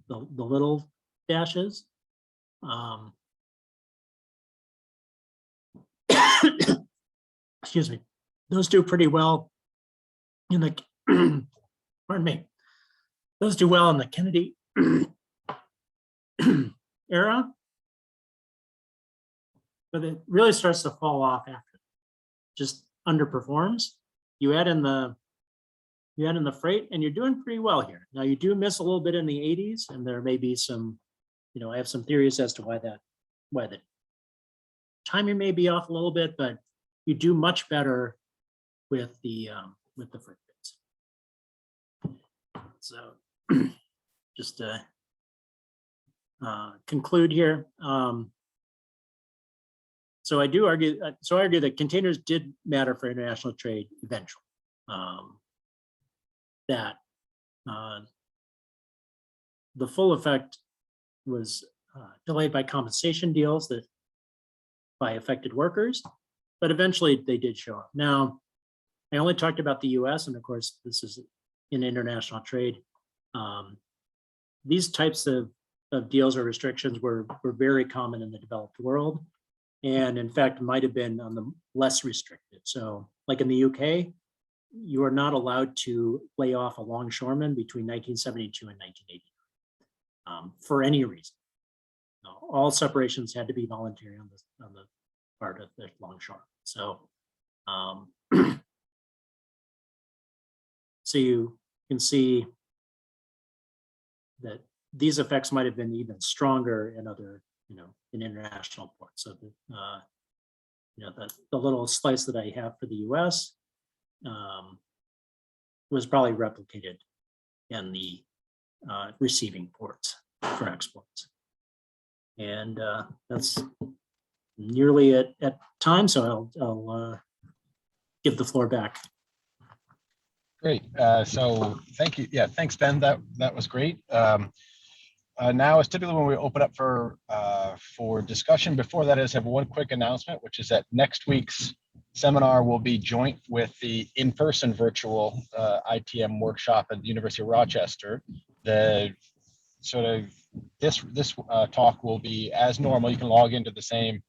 the little dashes, excuse me, those do pretty well in the, pardon me, those do well in the Kennedy era, but it really starts to fall off after, just underperforms. You add in the freight and you're doing pretty well here. Now you do miss a little bit in the 80s, and there may be some, I have some theories as to why the timing may be off a little bit, but you do much better with the freight bits. So just to conclude here. So I argue that containers did matter for international trade eventually. That the full effect was delayed by compensation deals by affected workers, but eventually they did show up. Now, I only talked about the US, and of course, this is in international trade. These types of deals or restrictions were very common in the developed world, and in fact, might have been on the less restricted. So like in the UK, you are not allowed to lay off a longshoreman between 1972 and 1980 for any reason. No, all separations had to be voluntary on the part of the longshore. So, so you can see that these effects might have been even stronger in other, in international ports. So, the little slice that I have for the U.S. Was probably replicated in the receiving ports for exports. And that's nearly at time, so I'll give the floor back. Great. So thank you. Yeah, thanks, Ben. That was great. Now is typically when we open up for discussion. Before that, I just have one quick announcement, which is that next week's seminar will be joint with the in-person virtual ITM workshop at the University of Rochester. the sort of this talk will be as normal. You can log into the same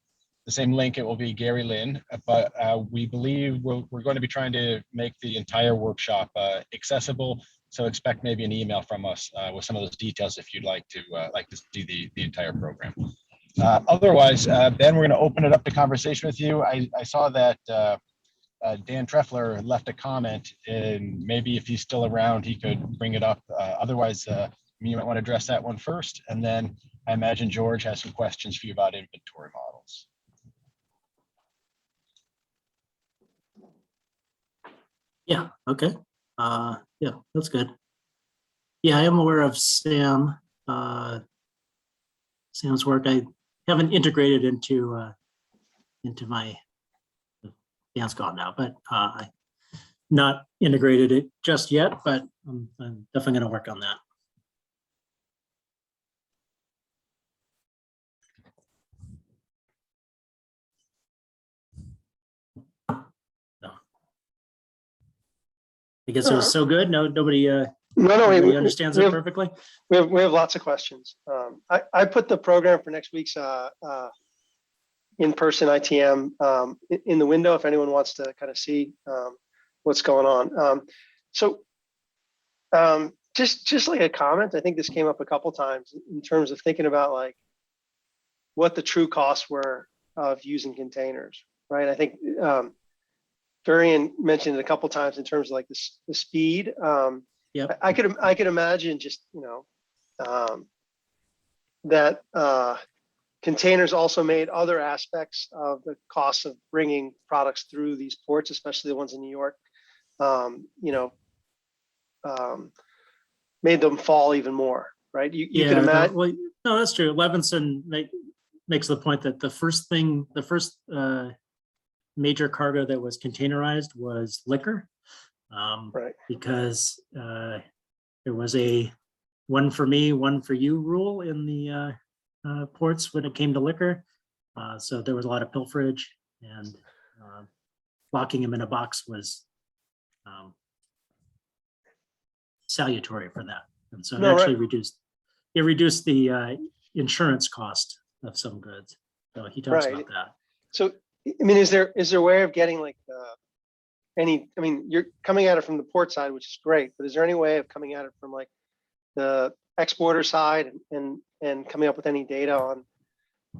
link. It will be Gary Lynn, but we believe we're going to be trying to make the entire workshop accessible. So expect maybe an email from us with some of those details if you'd like to see the entire program. Otherwise, Ben, we're going to open it up to conversation with you. I saw that Dan Treffler left a comment, and maybe if he's still around, he could bring it up. Otherwise, you might want to address that one first, and then I imagine George has some questions for you about inventory models. Yeah, okay. Yeah, that's good. Yeah, I am aware of Sam's work. I haven't integrated into my, Dan's gone now, but I not integrated it just yet, but I'm definitely going to work on that. I guess it was so good. Nobody nobody understands it perfectly. We have lots of questions. I put the program for next week's in-person ITM in the window if anyone wants to kind of see what's going on. Just like a comment, I think this came up a couple times in terms of thinking about like what the true costs were of using containers, right? I think Varian mentioned it a couple times in terms of like the speed. Yep. I could imagine just that containers also made other aspects of the cost of bringing products through these ports, especially the ones in New York, made them fall even more, right? You can imagine. Well, no, that's true. Levinson makes the point that the first major cargo that was containerized was liquor, right? Because there was a one for me, one for you rule in the ports when it came to liquor. So there was a lot of pilferage, and locking them in a box was salutary for that. And so it actually reduced the insurance cost of some goods. So he talks about that. So, I mean, is there a way of getting like you're coming at it from the port side, which is great, but is there any way of coming at it from like the exporter side and coming up with any data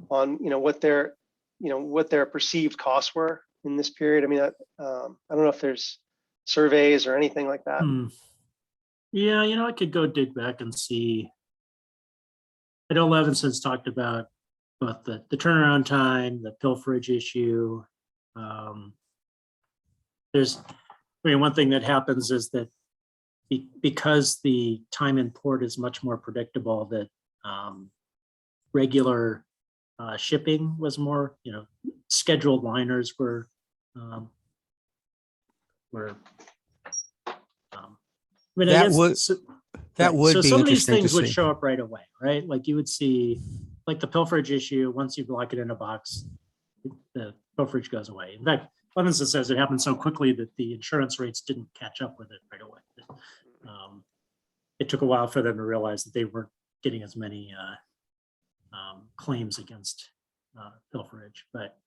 on what their perceived costs were in this period? I mean, I don't know if there's surveys or anything like that. Yeah, I could go dig back and see. I know Levinson's talked about both the turnaround time, the pilferage issue. One thing that happens is that because the time in port is much more predictable, that regular shipping was more, scheduled liners were so some of these things would show up right away, right? Like you would see, like the pilferage issue. Once you lock it in a box, the pilferage goes away. In fact, Levinson says it happened so quickly that the insurance rates didn't catch up with it right away. It took a while for them to realize that they weren't getting as many claims against pilferage, but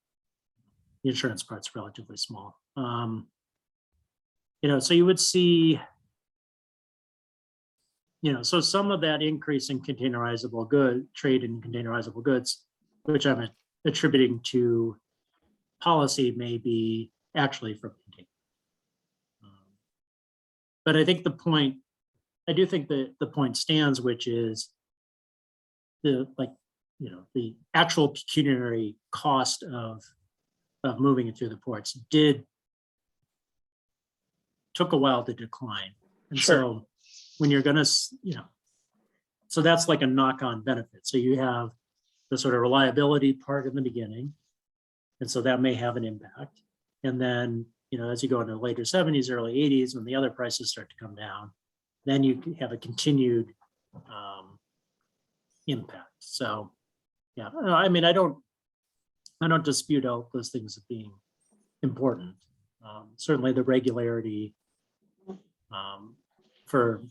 the insurance part's relatively small. So you would see, so some of that increase in containerizable trade in containerizable goods, which I'm attributing to policy, may be actually from container. But I think I do think that the point stands, which is the actual pecuniary cost of moving it through the ports took a while to decline. And so when you're going to, so that's like a knock-on benefit. So you have the sort of reliability part in the beginning. And so that may have an impact. And then, as you go into the later 70s, early 80s, when the other prices start to come down, then you have a continued impact. So, yeah, I mean, I don't dispute all those things as being important. Certainly the regularity for,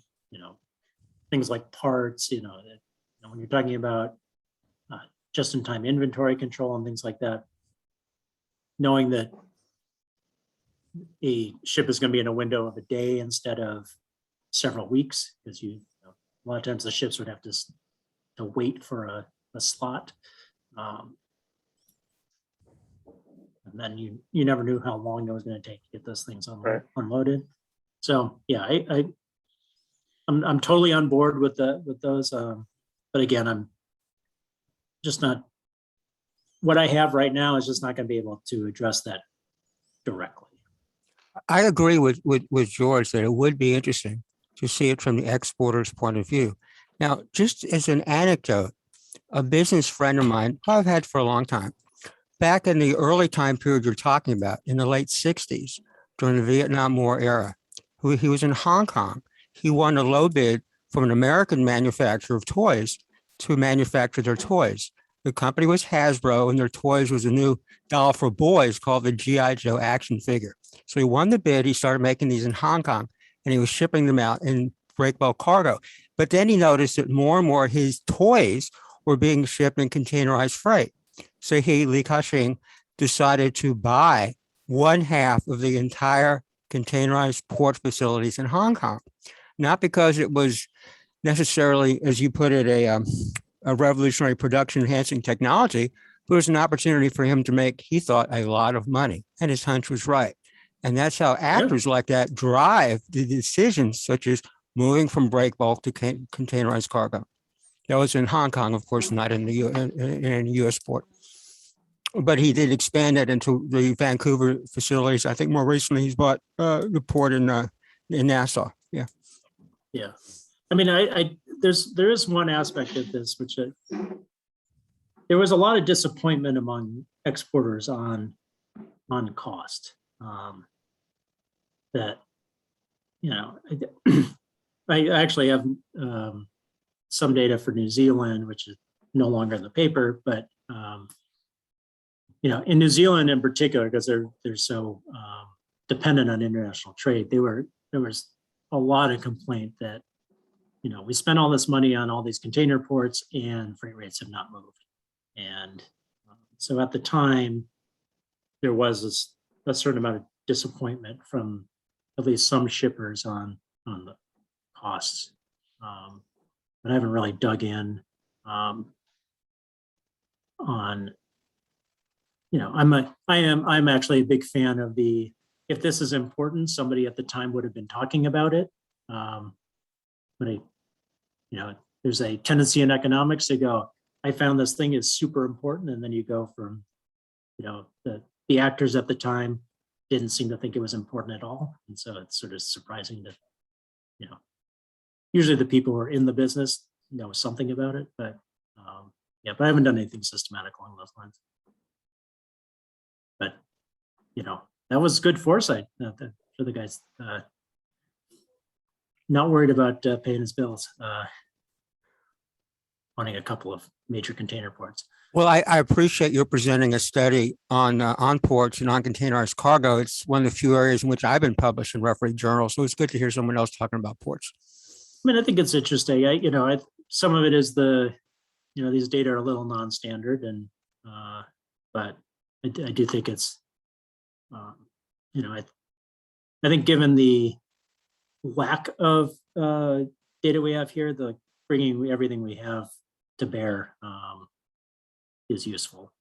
things like parts, when you're talking about just-in-time inventory control and things like that, knowing that a ship is going to be in a window of a day instead of several weeks, because a lot of times the ships would have to wait for a slot. And then you never knew how long it was going to take to get those things unloaded. So yeah, I'm totally on board with those. But again, I'm just not, what I have right now is just not going to be able to address that directly. I agree with George that it would be interesting to see it from the exporter's point of view. Now, just as an anecdote, a business friend of mine, who I've had for a long time, back in the early time period you're talking about, in the late 60s, during the Vietnam War era, he was in Hong Kong. He won a low bid from an American manufacturer of toys to manufacture their toys. The company was Hasbro, and their toys was a new doll for boys called the G.I. Joe action figure. So he won the bid. He started making these in Hong Kong, and he was shipping them out in break bulk cargo. But then he noticed that more and more his toys were being shipped in containerized freight. So Li Ka-shing, decided to buy one half of the entire containerized port facilities in Hong Kong, not because it was necessarily, as you put it, a revolutionary production enhancing technology, but it was an opportunity for him to make, he thought, a lot of money. And his hunch was right. And that's how actors like that drive the decisions, such as moving from break bulk to containerized cargo. That was in Hong Kong, of course, not in the U.S. port. But he did expand it into the Vancouver facilities. I think more recently he's bought the port in Nassau. Yeah. Yeah. I mean, there is one aspect of this, which there was a lot of disappointment among exporters on cost. That, I actually have some data for New Zealand, which is no longer in the paper, but in New Zealand in particular, because they're so dependent on international trade, there was a lot of complaint that we spent all this money on all these container ports and freight rates have not moved. And so at the time, there was a certain amount of disappointment from at least some shippers on the costs. But I haven't really dug in on, I'm actually a big fan of if this is important, somebody at the time would have been talking about it. But there's a tendency in economics to go, I found this thing is super important. And then you go from, the actors at the time didn't seem to think it was important at all. And so it's sort of surprising that, usually the people who are in the business know something about it, but but I haven't done anything systematic along those lines. But, that was good foresight for the guys. Not worried about paying his bills, owning a couple of major container ports. Well, I appreciate you presenting a study on ports and on containerized cargo. It's one of the few areas in which I've been published in referee journals. So it's good to hear someone else talking about ports. I mean, I think it's interesting. Some of it is these data are a little non-standard, and but I do think it's, I think given the lack of data we have here, the bringing everything we have to bear is useful.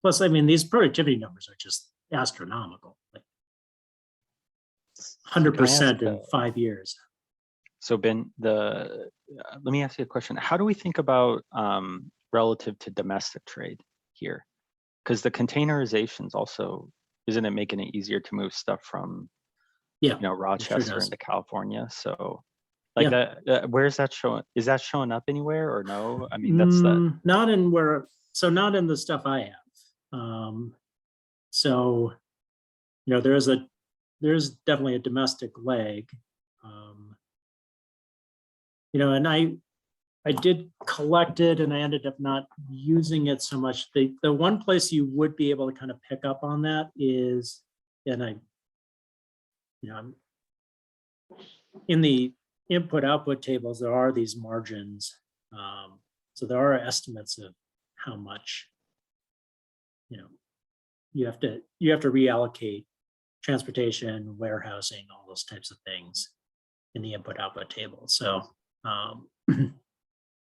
Plus, I mean, these productivity numbers are just astronomical, like 100% in 5 years. So Ben, let me ask you a question. How do we think about relative to domestic trade here? Because the containerization's also, isn't it making it easier to move stuff from Rochester sure into California? So like that, where is that showing? Is that showing up anywhere or no? I mean, that's not in not in the stuff I have. So, there's definitely a domestic leg. And I did collect it and I ended up not using it so much. The one place you would be able to kind of pick up on that is, and I'm in the input-output tables, there are these margins. So there are estimates of how much, you have to reallocate transportation, warehousing, all those types of things in the input-output table. So I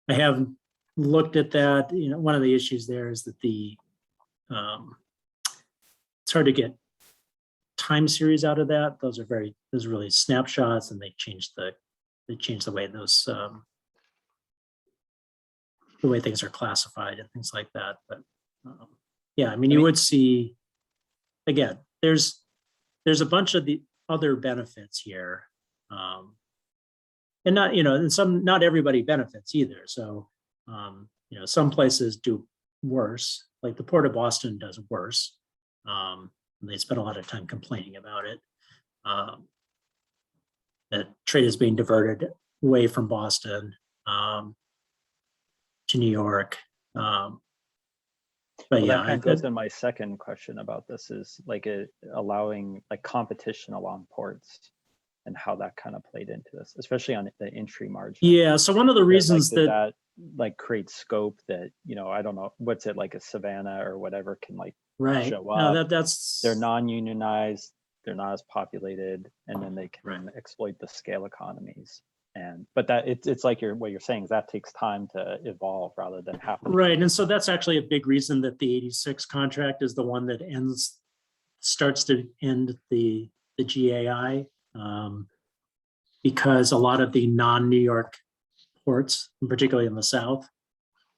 have looked at that. One of the issues there is that it's hard to get time series out of that. Those are really snapshots, and they change the way those the way things are classified and things like that. But yeah, I mean, you would see, again, there's a bunch of the other benefits here, and not everybody benefits either. So some places do worse, like the Port of Boston does worse. And they spend a lot of time complaining about it. That trade is being diverted away from Boston to New York. But Well, yeah, that kind of goes to my second question about this, is like allowing like competition along ports and how that kind of played into this, especially on the entry margin. Yeah, so one of the reasons that like create scope that, I don't know, what's it, like a Savannah or whatever can like show up. No, that's they're non-unionized, they're not as populated, and then they can exploit the scale economies. But that it's like what you're saying is that takes time to evolve rather than happen. Right, and so that's actually a big reason that the 86 contract is the one that starts to end the GAI, because a lot of the non-New York ports, and particularly in the South,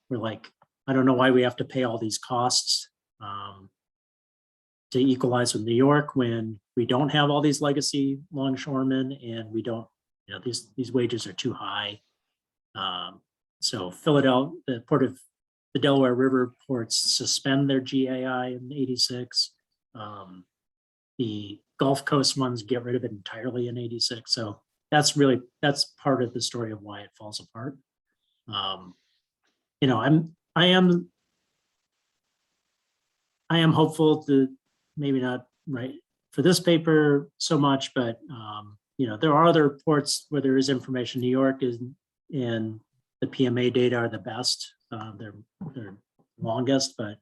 were like, I don't know why we have to pay all these costs to equalize with New York when we don't have all these legacy longshoremen, and we don't, these wages are too high. So Philadelphia, the port of the Delaware River ports suspend their GAI in '86. The Gulf Coast ones get rid of it entirely in '86. So that's part of the story of why it falls apart. I am hopeful to, maybe not right for this paper so much, but there are other ports where there is information. New York is, and the PMA data are the best. They're longest, but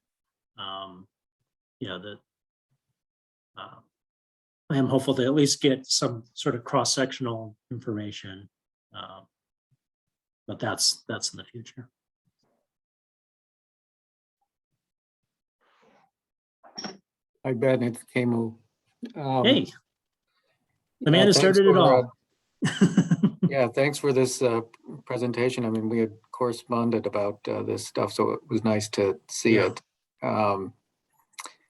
I am hopeful to at least get some sort of cross-sectional information, but that's in the future. Hi, Ben, it's Kemu. Hey, the man who started it all. Yeah, thanks for this presentation. I mean, we had corresponded about this stuff, so it was nice to see it.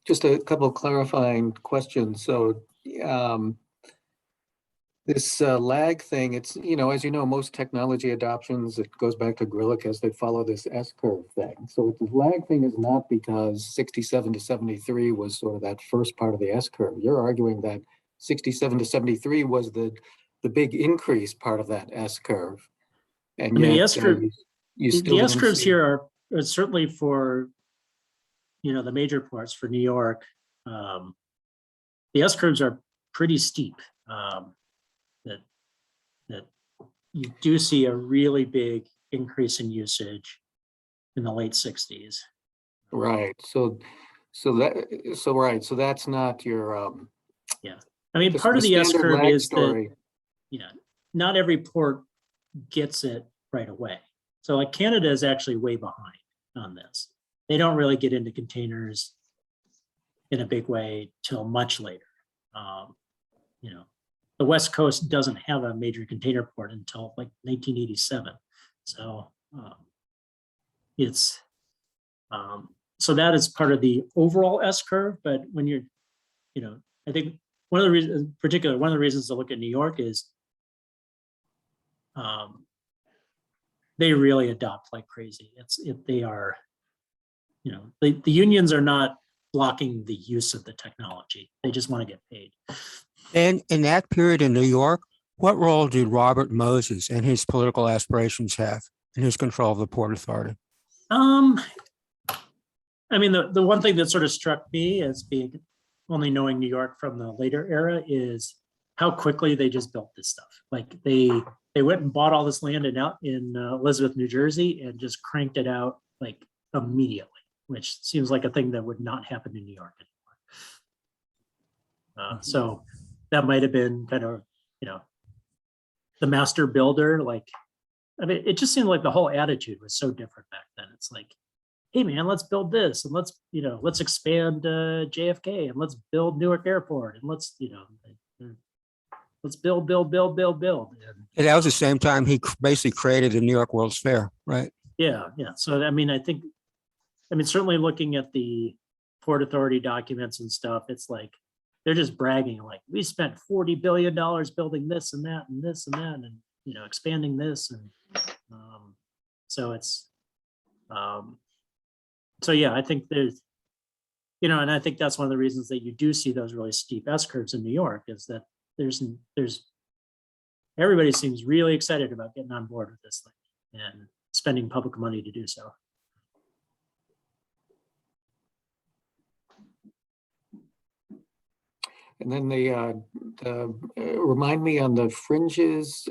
Just a couple of clarifying questions. So this lag thing, it's, as you know, most technology adoptions, it goes back to Grillicus, they follow this S-curve thing. So the lag thing is not because 67 to 73 was sort of that first part of the S-curve. You're arguing that 67 to 73 was the big increase part of that S-curve. And I mean, yet, the S-curve, the S-curves here are certainly for, the major ports for New York. The S-curves are pretty steep. That you do see a really big increase in usage in the late 60s. Right. So that's not your I mean, part of the S-curve is story. That not every port gets it right away. So like Canada is actually way behind on this. They don't really get into containers in a big way till much later. The West Coast doesn't have a major container port until like 1987. So so that is part of the overall S-curve. But when you're, I think one of the reasons to look at New York is they really adopt like crazy. They are, the unions are not blocking the use of the technology. They just want to get paid. And in that period in New York, what role did Robert Moses and his political aspirations have in his control of the Port Authority? I mean, the one thing that sort of struck me as being only knowing New York from the later era is how quickly they just built this stuff. Like they went and bought all this land in Elizabeth, New Jersey, and just cranked it out like immediately, which seems like a thing that would not happen in New York anymore. So that might have been kind of, the master builder. Like, I mean, it just seemed like the whole attitude was so different back then. It's like, hey man, let's build this, and let's expand JFK, and let's build Newark Airport, and let's build. And that was the same time he basically created the New York World's Fair, right? Yeah. So I mean, certainly looking at the Port Authority documents and stuff, it's like they're just bragging, like, we spent $40 billion building this and that and this and that, and expanding this, and so it's so yeah, I think there's and I think that's one of the reasons that you do see those really steep S curves in New York, is that there's everybody seems really excited about getting on board with this thing and spending public money to do so. And then remind me on the fringes.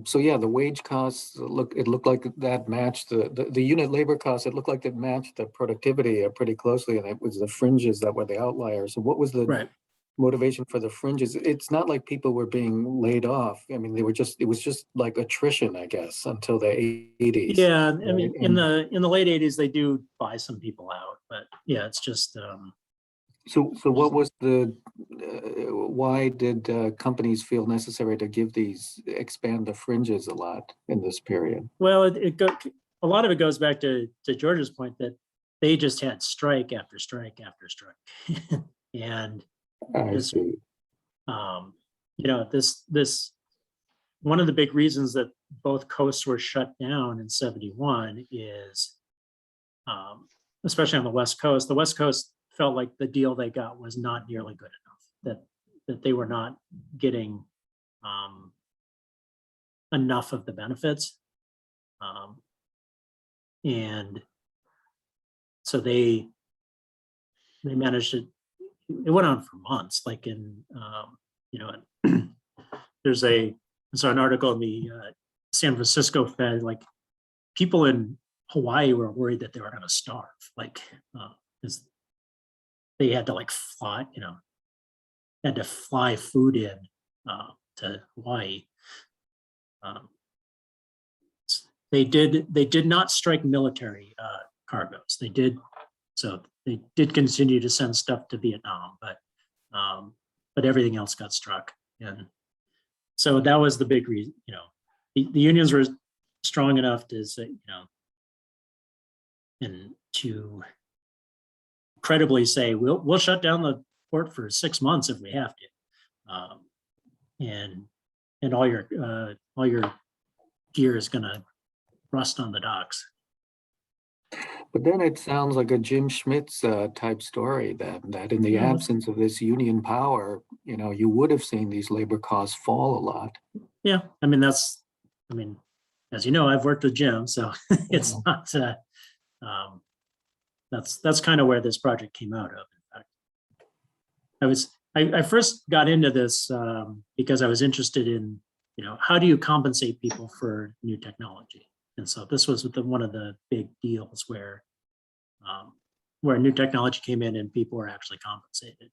So yeah, the wage costs, it looked like that matched the unit labor costs. It looked like it matched the productivity pretty closely, and it was the fringes that were the outliers. So what was the motivation for the fringes? It's not like people were being laid off. I mean, it was just like attrition, I guess, until the 80s. Yeah, I mean, in the late 80s, they do buy some people out, but yeah, it's just. So what was why did companies feel necessary to expand the fringes a lot in this period? Well, a lot of it goes back to George's point that they just had strike after strike after strike. And I see. This one of the big reasons that both coasts were shut down in 71 is, especially on the West Coast, felt like the deal they got was not nearly good enough, that they were not getting enough of the benefits. And so they managed to, it went on for months, like in, there's an article in the San Francisco Fed, like people in Hawaii were worried that they were going to starve, like, because they had to fly, had to fly food in to Hawaii. They did not strike military cargoes. They did continue to send stuff to Vietnam, but everything else got struck. And so that was the big reason, the unions were strong enough to say, and to credibly say, we'll shut down the port for 6 months if we have to, and all your gear is going to rust on the docks. But then it sounds like a Jim Schmitz type story that in the absence of this union power, you would have seen these labor costs fall a lot. Yeah, as you know, I've worked with Jim, so it's not. That's kind of where this project came out of. In fact, I first got into this because I was interested in, how do you compensate people for new technology? And so this was one of the big deals where new technology came in and people were actually compensated.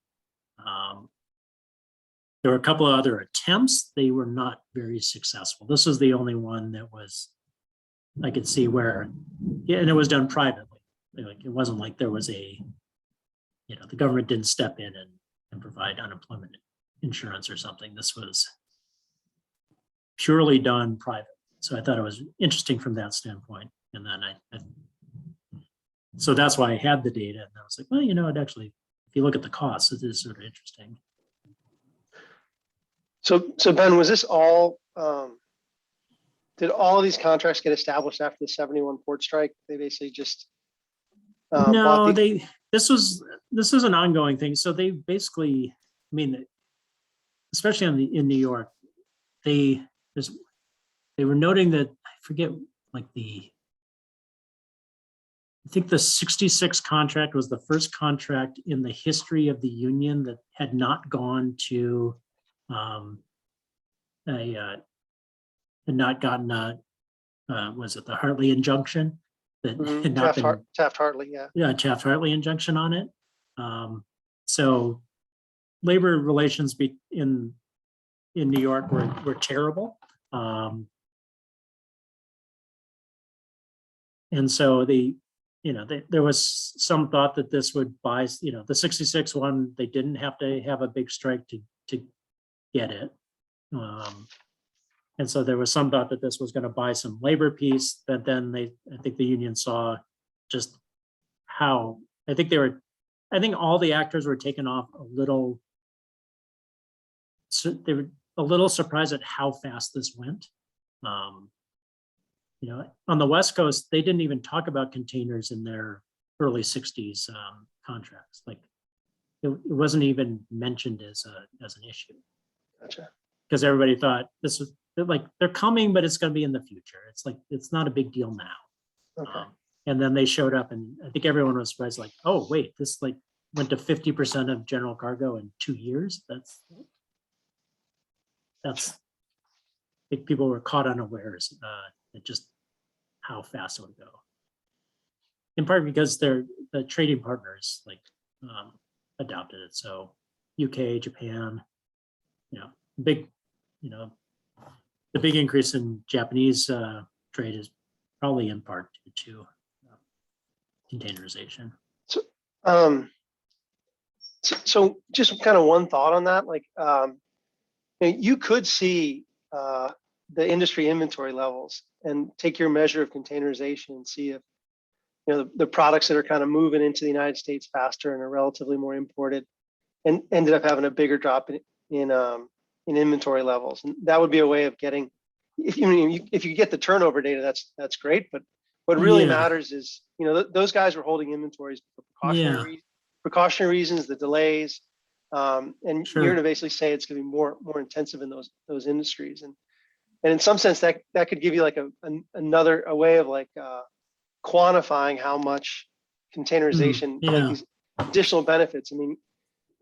There were a couple of other attempts. They were not very successful. This was the only one that was, I could see where, and it was done privately. It wasn't like there was the government didn't step in and provide unemployment insurance or something. This was purely done private. So I thought it was interesting from that standpoint. And then so that's why I had the data. And I was like, well, it actually, if you look at the costs, it is sort of interesting. So Ben, was this all, did all of these contracts get established after the 71 port strike? They basically just no, this was an ongoing thing. So they basically, especially in New York, they were noting that, I forget, I think the 66 contract was the first contract in the history of the union that had not gone to had not gotten was it the Hartley injunction that had not been Taft-Hartley, yeah. Taft-Hartley injunction on it. So labor relations in New York were terrible. And so there was some thought that this would buy, the 66 one, they didn't have to have a big strike to get it. And so there was some thought that this was going to buy some labor peace, but then I think the union saw just how, I think all the actors were taken off a little, so they were a little surprised at how fast this went. On the West Coast, they didn't even talk about containers in their early 60s contracts. Like it wasn't even mentioned as an issue. Gotcha. Because everybody thought this was like, they're coming, but it's going to be in the future. It's like, it's not a big deal now. Okay. And then they showed up and I think everyone was surprised, like, oh, wait, this like went to 50% of general cargo in 2 years. That's I think people were caught unawares at just how fast it would go. In part because the trading partners like adopted it. So UK, Japan, big, the big increase in Japanese trade is probably in part due to containerization. So just kind of one thought on that, like you could see the industry inventory levels and take your measure of containerization and see if the products that are kind of moving into the United States faster and are relatively more imported and ended up having a bigger drop in inventory levels. And that would be a way of getting, if you get the turnover data, that's great. But what really matters is, those guys were holding inventories for precautionary reasons, the delays, and you're going to basically say it's going to be more intensive in those industries. And in some sense, that could give you like a way of like quantifying how much containerization, like these additional benefits. I mean,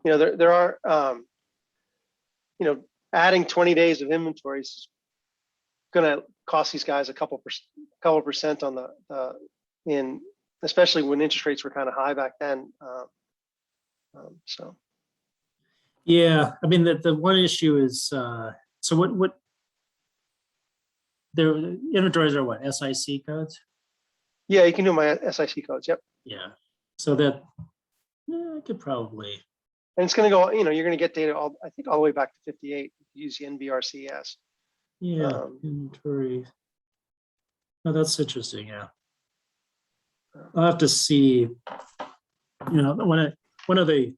there are, adding 20 days of inventories is going to cost these guys a couple percent on especially when interest rates were kind of high back then. So. Yeah, I mean, the one issue is, so what their inventories are what, SIC codes? Yeah, you can do my SIC codes. Yep. Yeah. So that I could probably. And it's going to go, you're going to get data all the way back to 58. Use the NBRCS. Yeah, inventory. Oh, that's interesting. Yeah. I'll have to see, one of the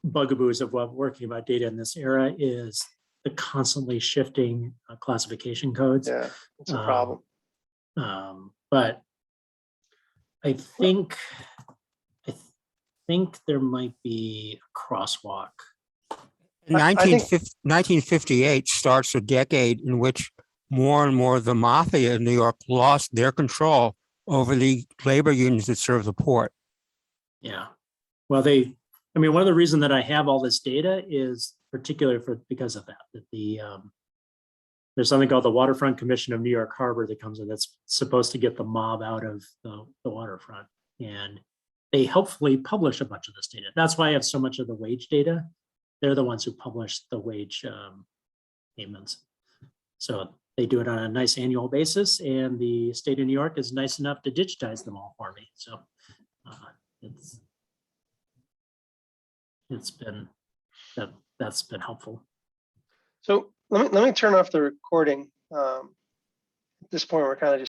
bugaboos of working about data in this era is the constantly shifting classification codes. Yeah, it's a problem. But I think there might be a crosswalk. 1958 starts a decade in which more and more the mafia in New York lost their control over the labor unions that serve the port. Yeah. Well, one of the reasons that I have all this data is particularly because of that there's something called the Waterfront Commission of New York Harbor that comes in that's supposed to get the mob out of the waterfront. And they helpfully publish a bunch of this data. That's why I have so much of the wage data. They're the ones who publish the wage payments. So they do it on a nice annual basis, and the state of New York is nice enough to digitize them all for me. So that's been helpful. So let me turn off the recording. At this point, we're kind of just